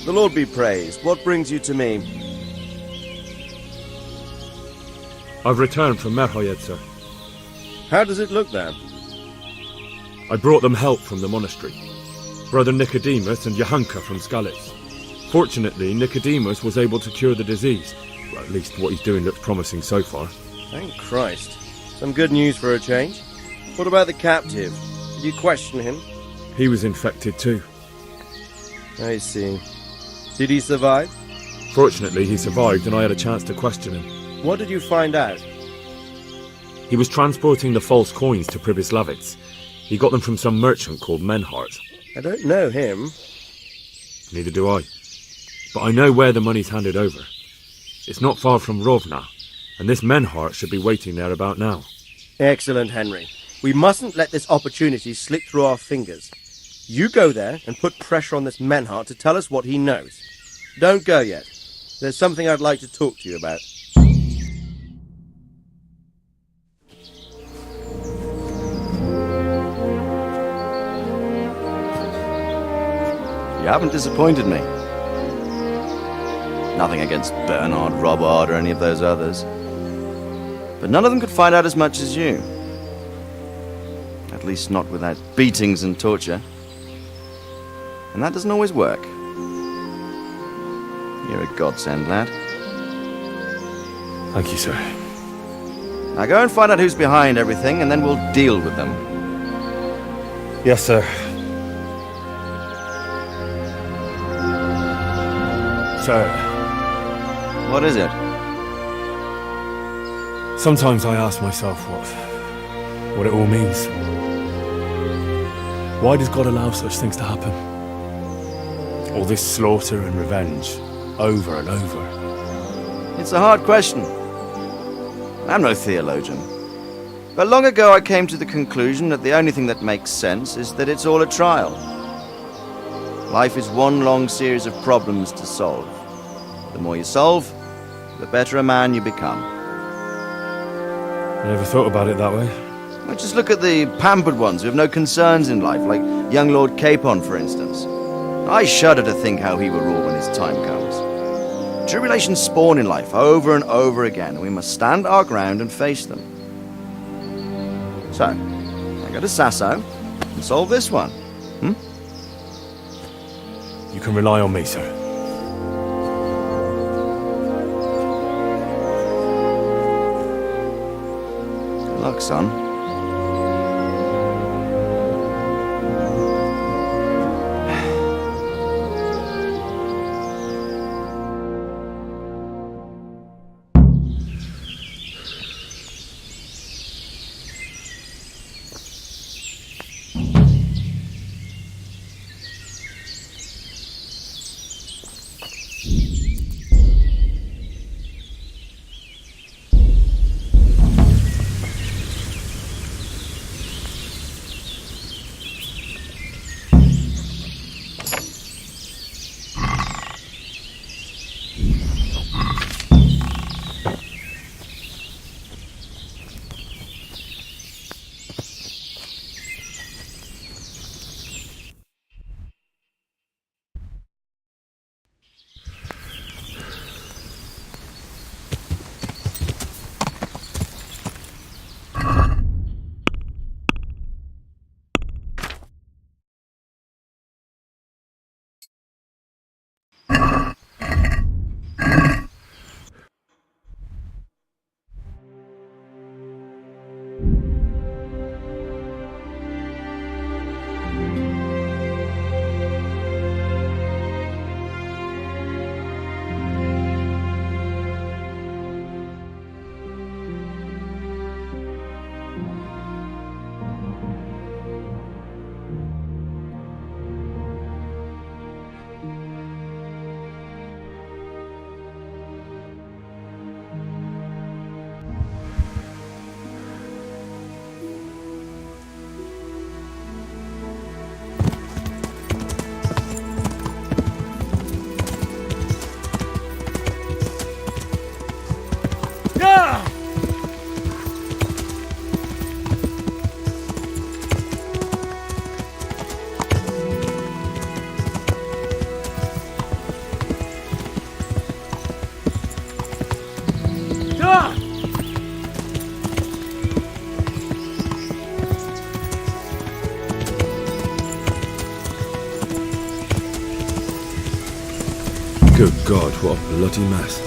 The Lord be praised. What brings you to me? I've returned from Merhoyed, sir. How does it look there? I brought them help from the monastery. Brother Nicodemus and Johanka from Skalitz. Fortunately, Nicodemus was able to cure the disease. Well, at least what he's doing looks promising so far. Thank Christ. Some good news for a change. What about the captive? Did you question him? He was infected too. I see. Did he survive? Fortunately, he survived and I had a chance to question him. What did you find out? He was transporting the false coins to Pribyslavitz. He got them from some merchant called Menhart. I don't know him. Neither do I. But I know where the money's handed over. It's not far from Rovna, and this Menhart should be waiting there about now. Excellent, Henry. We mustn't let this opportunity slip through our fingers. You go there and put pressure on this Menhart to tell us what he knows. Don't go yet. There's something I'd like to talk to you about. You haven't disappointed me. Nothing against Bernard, Robert, or any of those others. But none of them could find out as much as you. At least not without beatings and torture. And that doesn't always work. You're a godsend, lad. Thank you, sir. Now go and find out who's behind everything, and then we'll deal with them. Yes, sir. Sir. What is it? Sometimes I ask myself what it all means. Why does God allow such things to happen? All this slaughter and revenge, over and over. It's a hard question. I'm no theologian. But long ago I came to the conclusion that the only thing that makes sense is that it's all a trial. Life is one long series of problems to solve. The more you solve, the better a man you become. I never thought about it that way. Well, just look at the pampered ones who have no concerns in life, like young Lord Capon, for instance. I shudder to think how he will rule when his time comes. Tribulations spawn in life over and over again, and we must stand our ground and face them. So, I go to Sasso and solve this one. You can rely on me, sir. Good luck, son. Good God, what a bloody mess.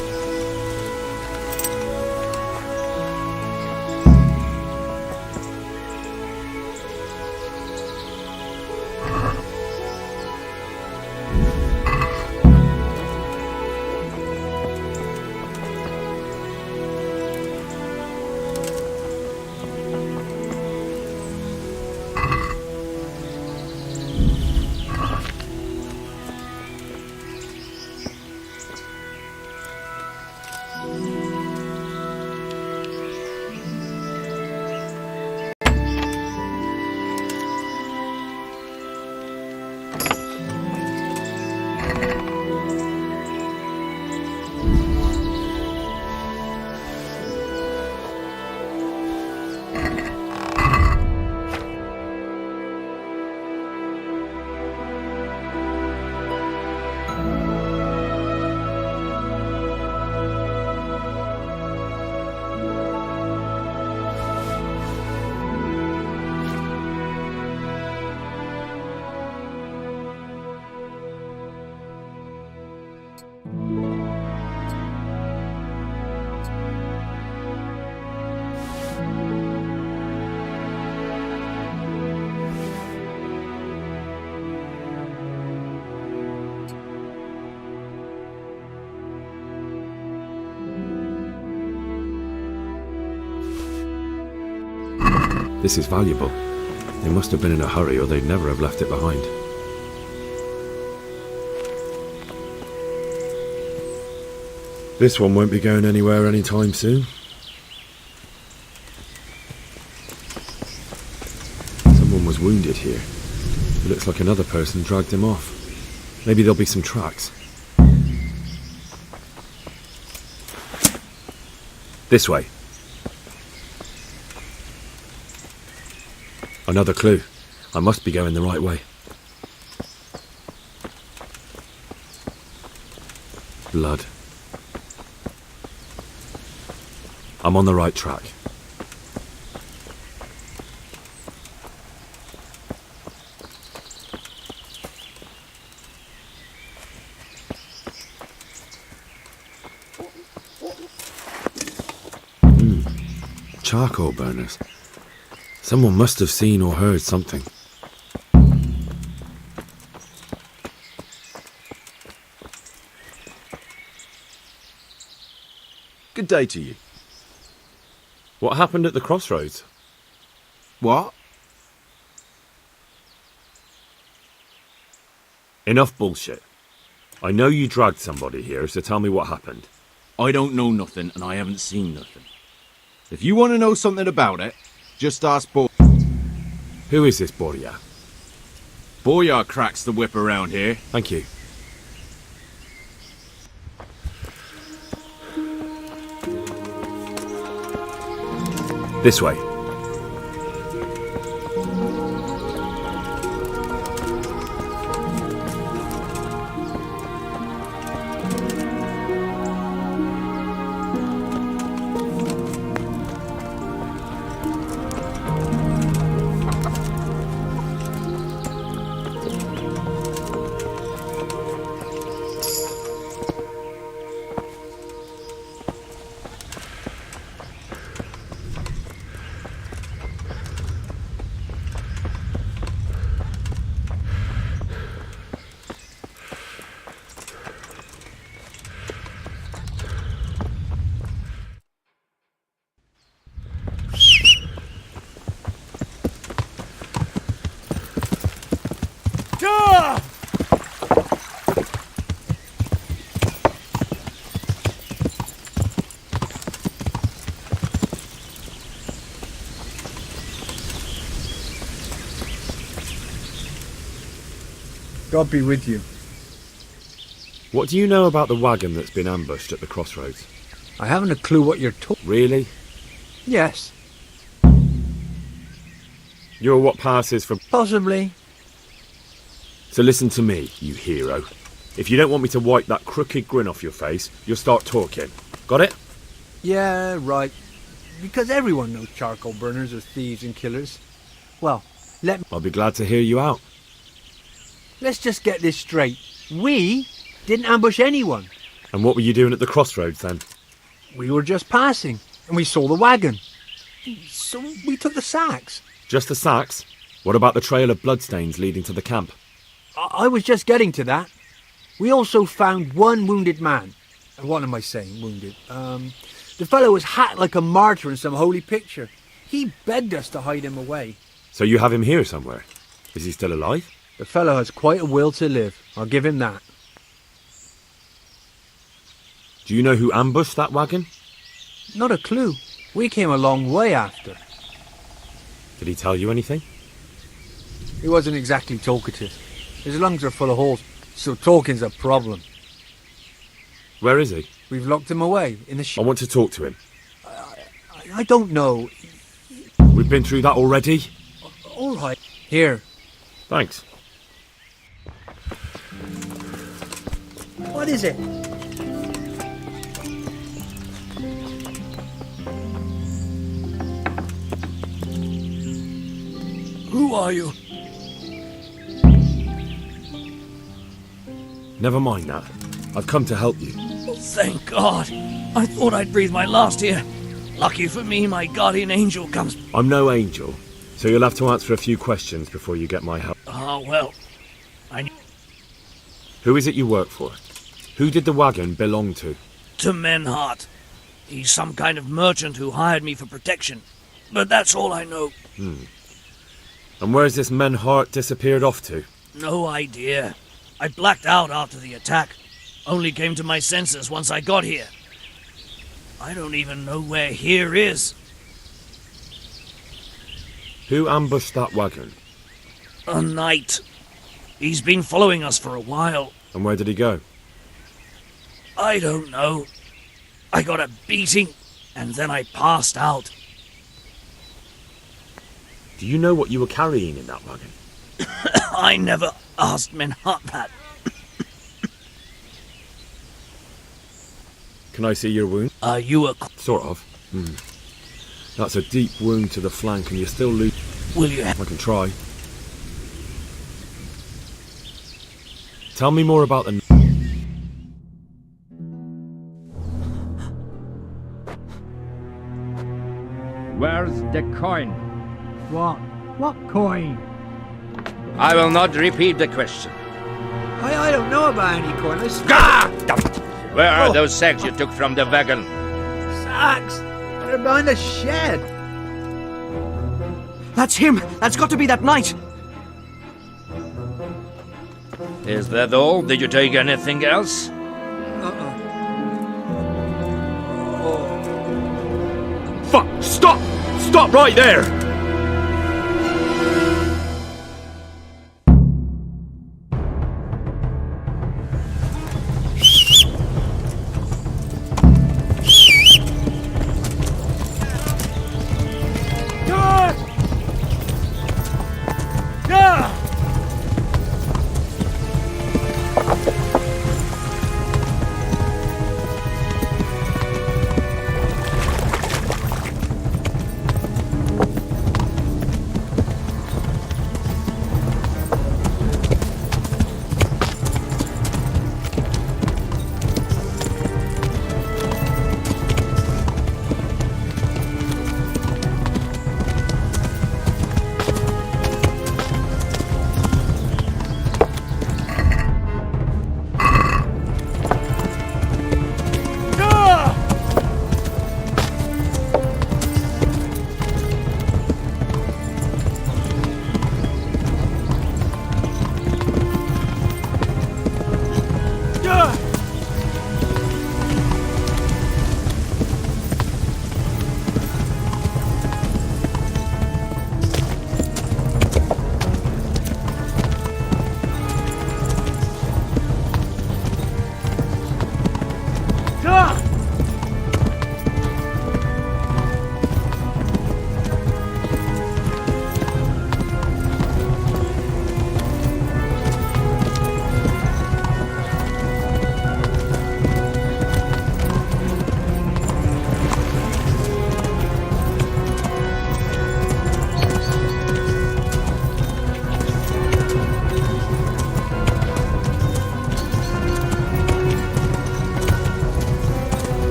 This is valuable. They must have been in a hurry or they'd never have left it behind. This one won't be going anywhere anytime soon. Someone was wounded here. It looks like another person dragged him off. Maybe there'll be some tracks. This way. Another clue. I must be going the right way. Blood. I'm on the right track. Charcoal burners. Someone must have seen or heard something. Good day to you. What happened at the crossroads? What? Enough bullshit. I know you dragged somebody here, so tell me what happened. I don't know nothing, and I haven't seen nothing. If you want to know something about it, just ask Who is this Borya? Borya cracks the whip around here. Thank you. This way. God be with you. What do you know about the wagon that's been ambushed at the crossroads? I haven't a clue what you're talking. Really? Yes. You're what passes for... Possibly. So listen to me, you hero. If you don't want me to wipe that crooked grin off your face, you'll start talking. Got it? Yeah, right. Because everyone knows charcoal burners are thieves and killers. Well, I'll be glad to hear you out. Let's just get this straight. We didn't ambush anyone. And what were you doing at the crossroads then? We were just passing, and we saw the wagon. So we took the sacks. Just the sacks? What about the trail of bloodstains leading to the camp? I was just getting to that. We also found one wounded man. What am I saying, wounded? The fellow was hacked like a martyr in some holy picture. He begged us to hide him away. So you have him here somewhere? Is he still alive? The fellow has quite a will to live. I'll give him that. Do you know who ambushed that wagon? Not a clue. We came a long way after. Did he tell you anything? He wasn't exactly talkative. His lungs are full of holes, so talking's a problem. Where is he? We've locked him away in the I want to talk to him. I don't know. We've been through that already? All right. Here. Thanks. What is it? Who are you? Never mind that. I've come to help you. Oh, thank God. I thought I'd breathe my last here. Lucky for me, my guardian angel comes... I'm no angel, so you'll have to answer a few questions before you get my help. Ah, well, Who is it you work for? Who did the wagon belong to? To Menhart. He's some kind of merchant who hired me for protection. but that's all I know. And where's this Menhart disappeared off to? No idea. I blacked out after the attack. Only came to my senses once I got here. I don't even know where here is. Who ambushed that wagon? A knight. He's been following us for a while. And where did he go? I don't know. I got a beating, and then I passed out. Do you know what you were carrying in that wagon? I never asked Menhart that. Can I see your wound? Are you a... Sort of. That's a deep wound to the flank and you're still loose. Will you... I can try. Tell me more about the... Where's the coin? What? What coin? I will not repeat the question. I don't know about any coin. I swear. Damn it! Where are those sacks you took from the wagon? Sacks? They're behind the shed. That's him! That's got to be that knight! Is that all? Did you take anything else? Fuck! Stop! Stop right there!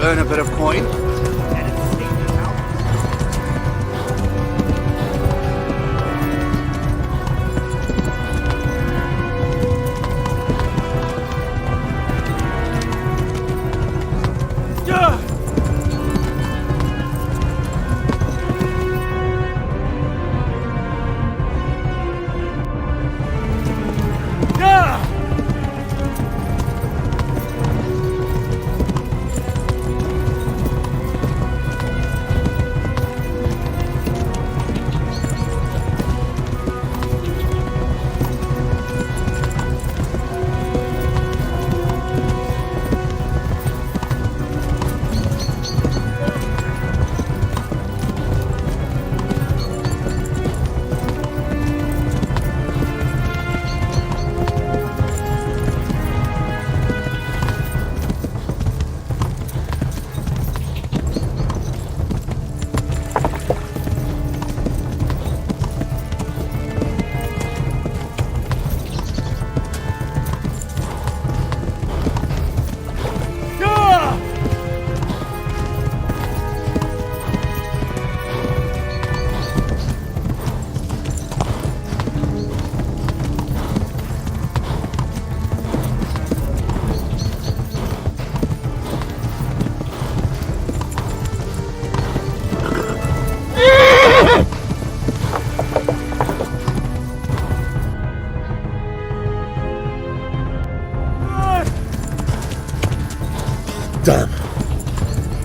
Earn a bit of coin.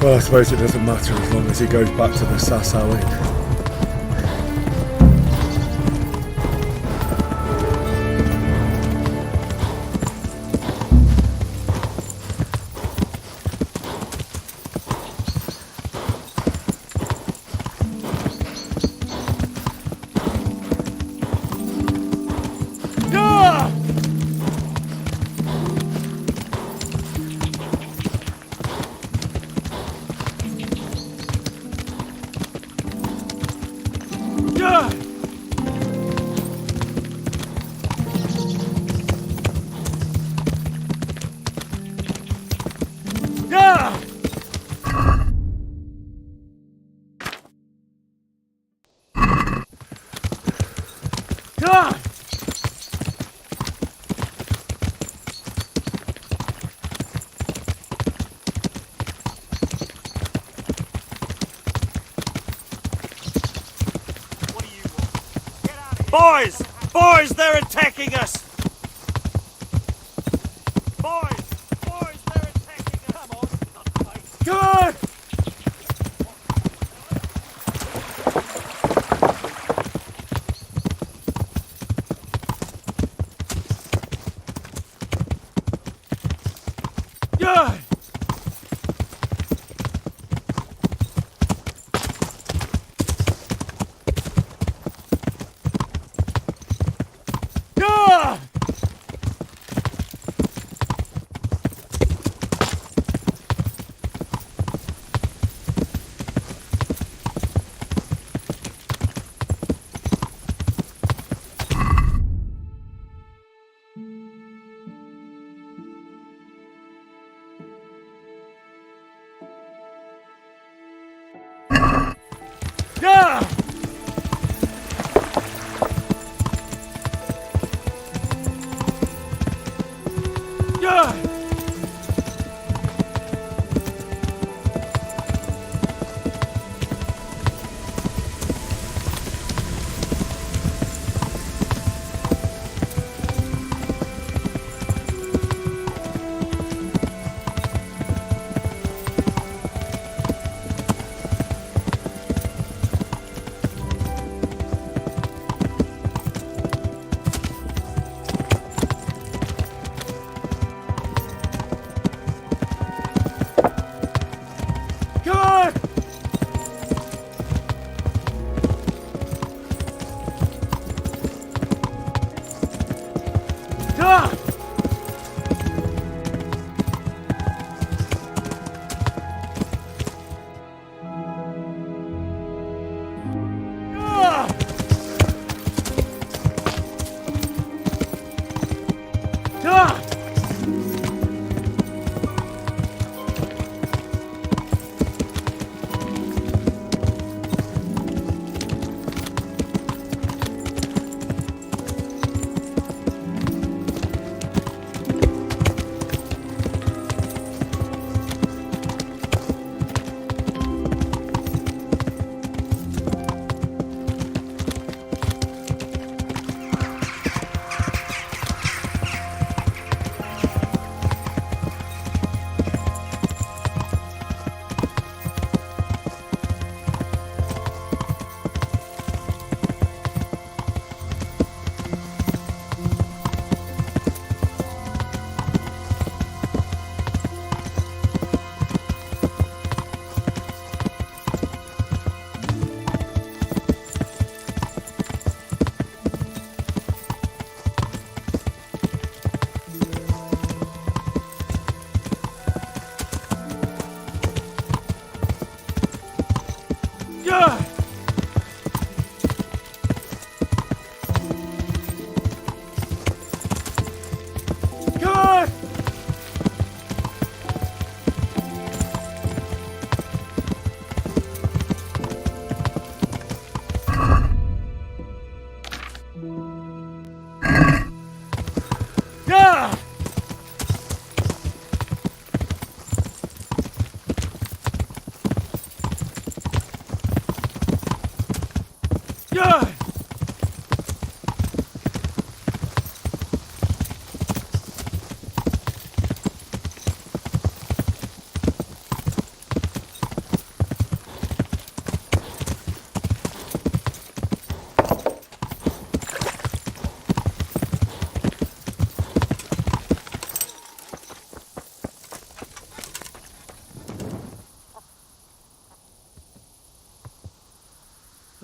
Well, I suppose it doesn't matter as long as he goes back to the Sasau Inn. Boys! Boys, they're attacking us! Boys! Boys, they're attacking us! Come on, not fight. Good! Good!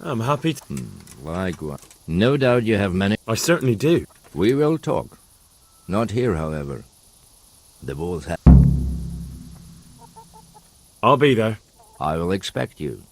I'm happy to... Likewise. No doubt you have many... I certainly do. We will talk. Not here, however. The bulls have... I'll be there. I will expect you.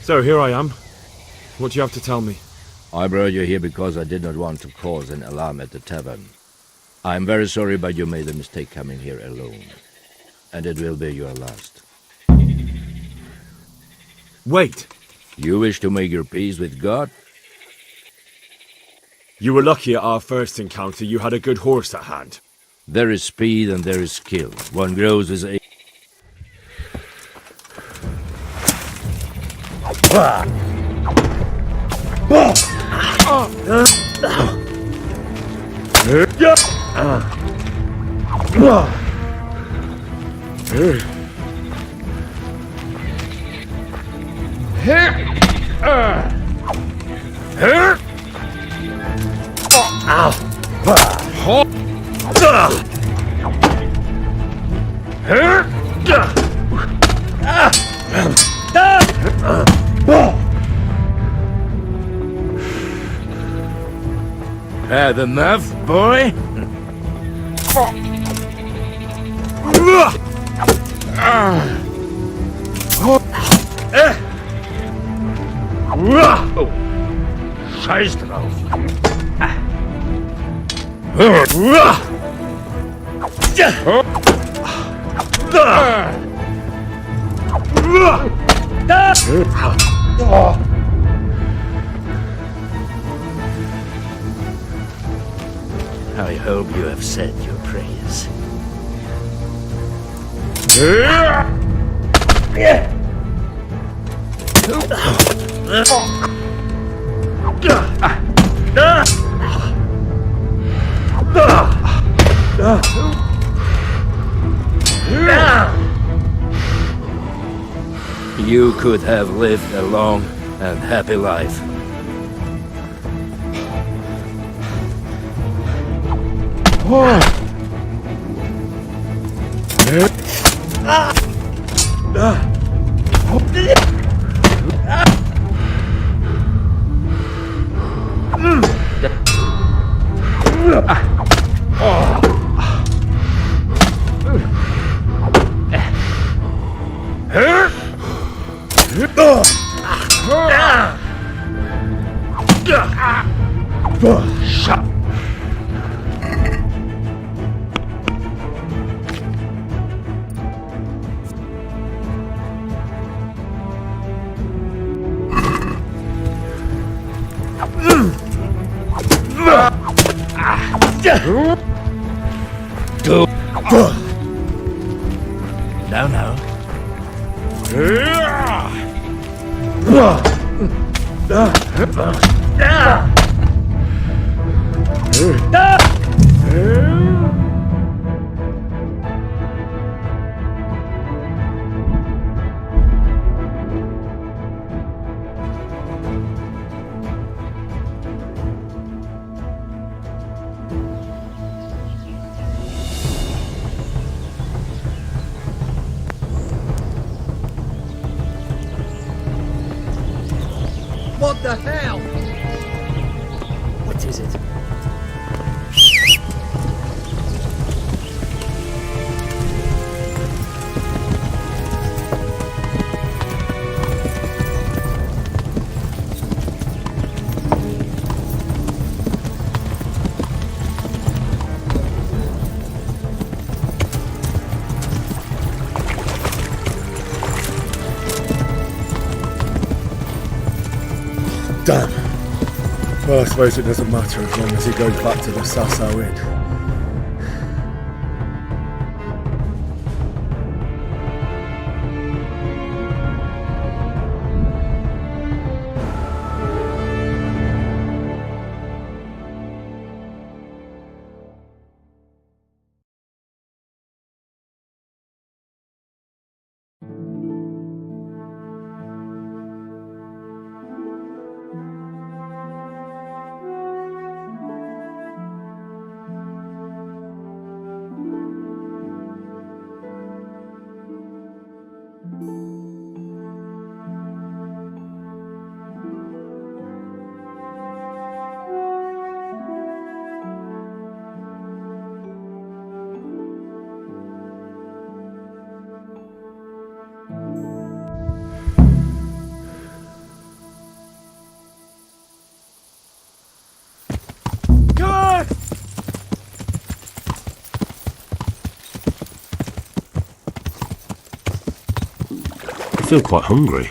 So, here I am. What do you have to tell me? I brought you here because I did not want to cause an alarm at the tavern. I am very sorry, but you made a mistake coming here alone. And it will be your last. Wait! You wish to make your peace with God? You were lucky at our first encounter you had a good horse at hand. There is speed and there is skill. One grows with age. Had enough, boy? Scheiß drauf. I hope you have said your prayers. You could have lived a long and happy life. Now, now. What the hell? What is it? Damn. Well, I suppose it doesn't matter as long as he goes back to the Sasau Inn. I feel quite hungry.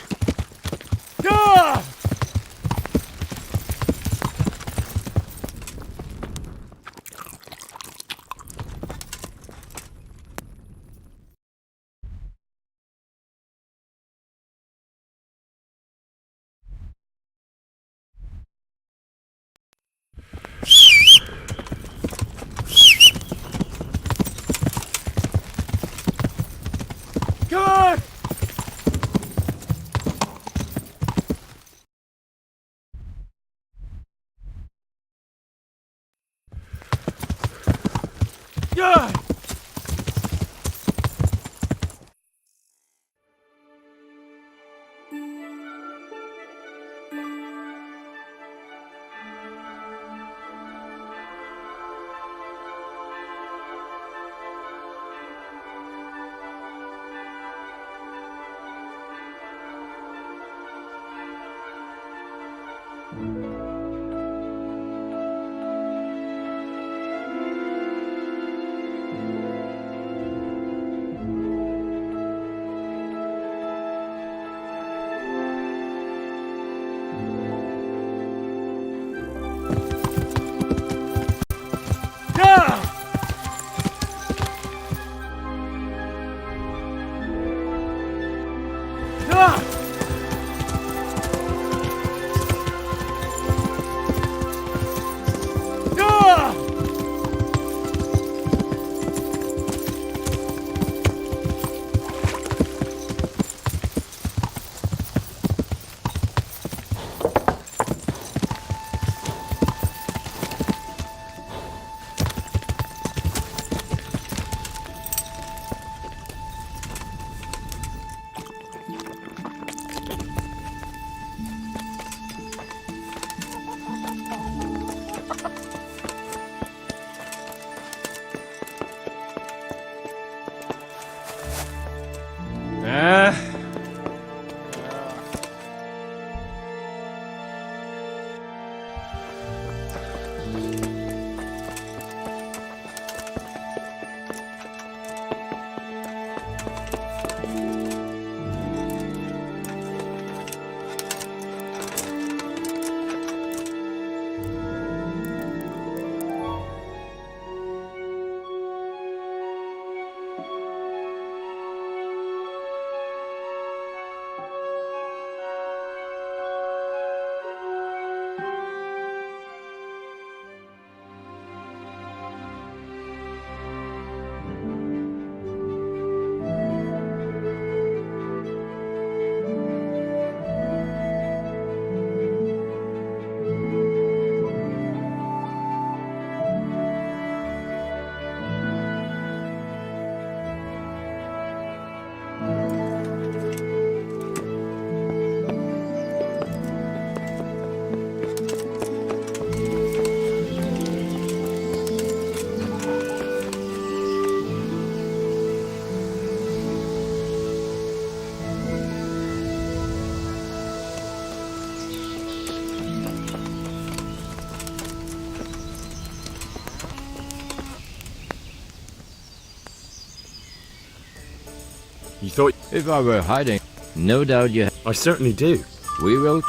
You thought... If I were hiding, no doubt you... I certainly do. We will...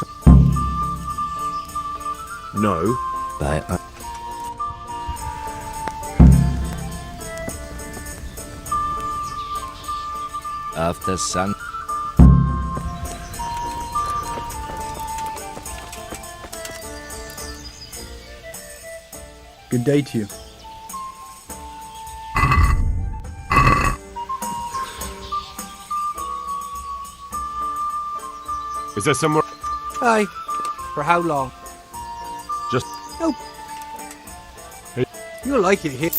No. After sun... Good day to you. Is there somewhere... Aye. For how long? Just... No. Hey. You'll like it here.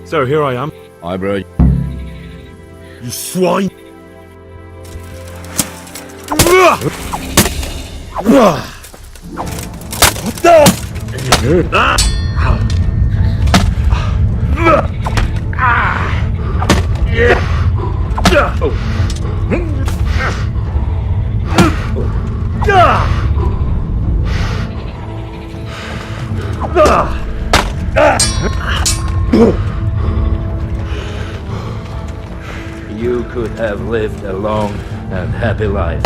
So here I am. Hi, bro. You swine! You could have lived a long and happy life.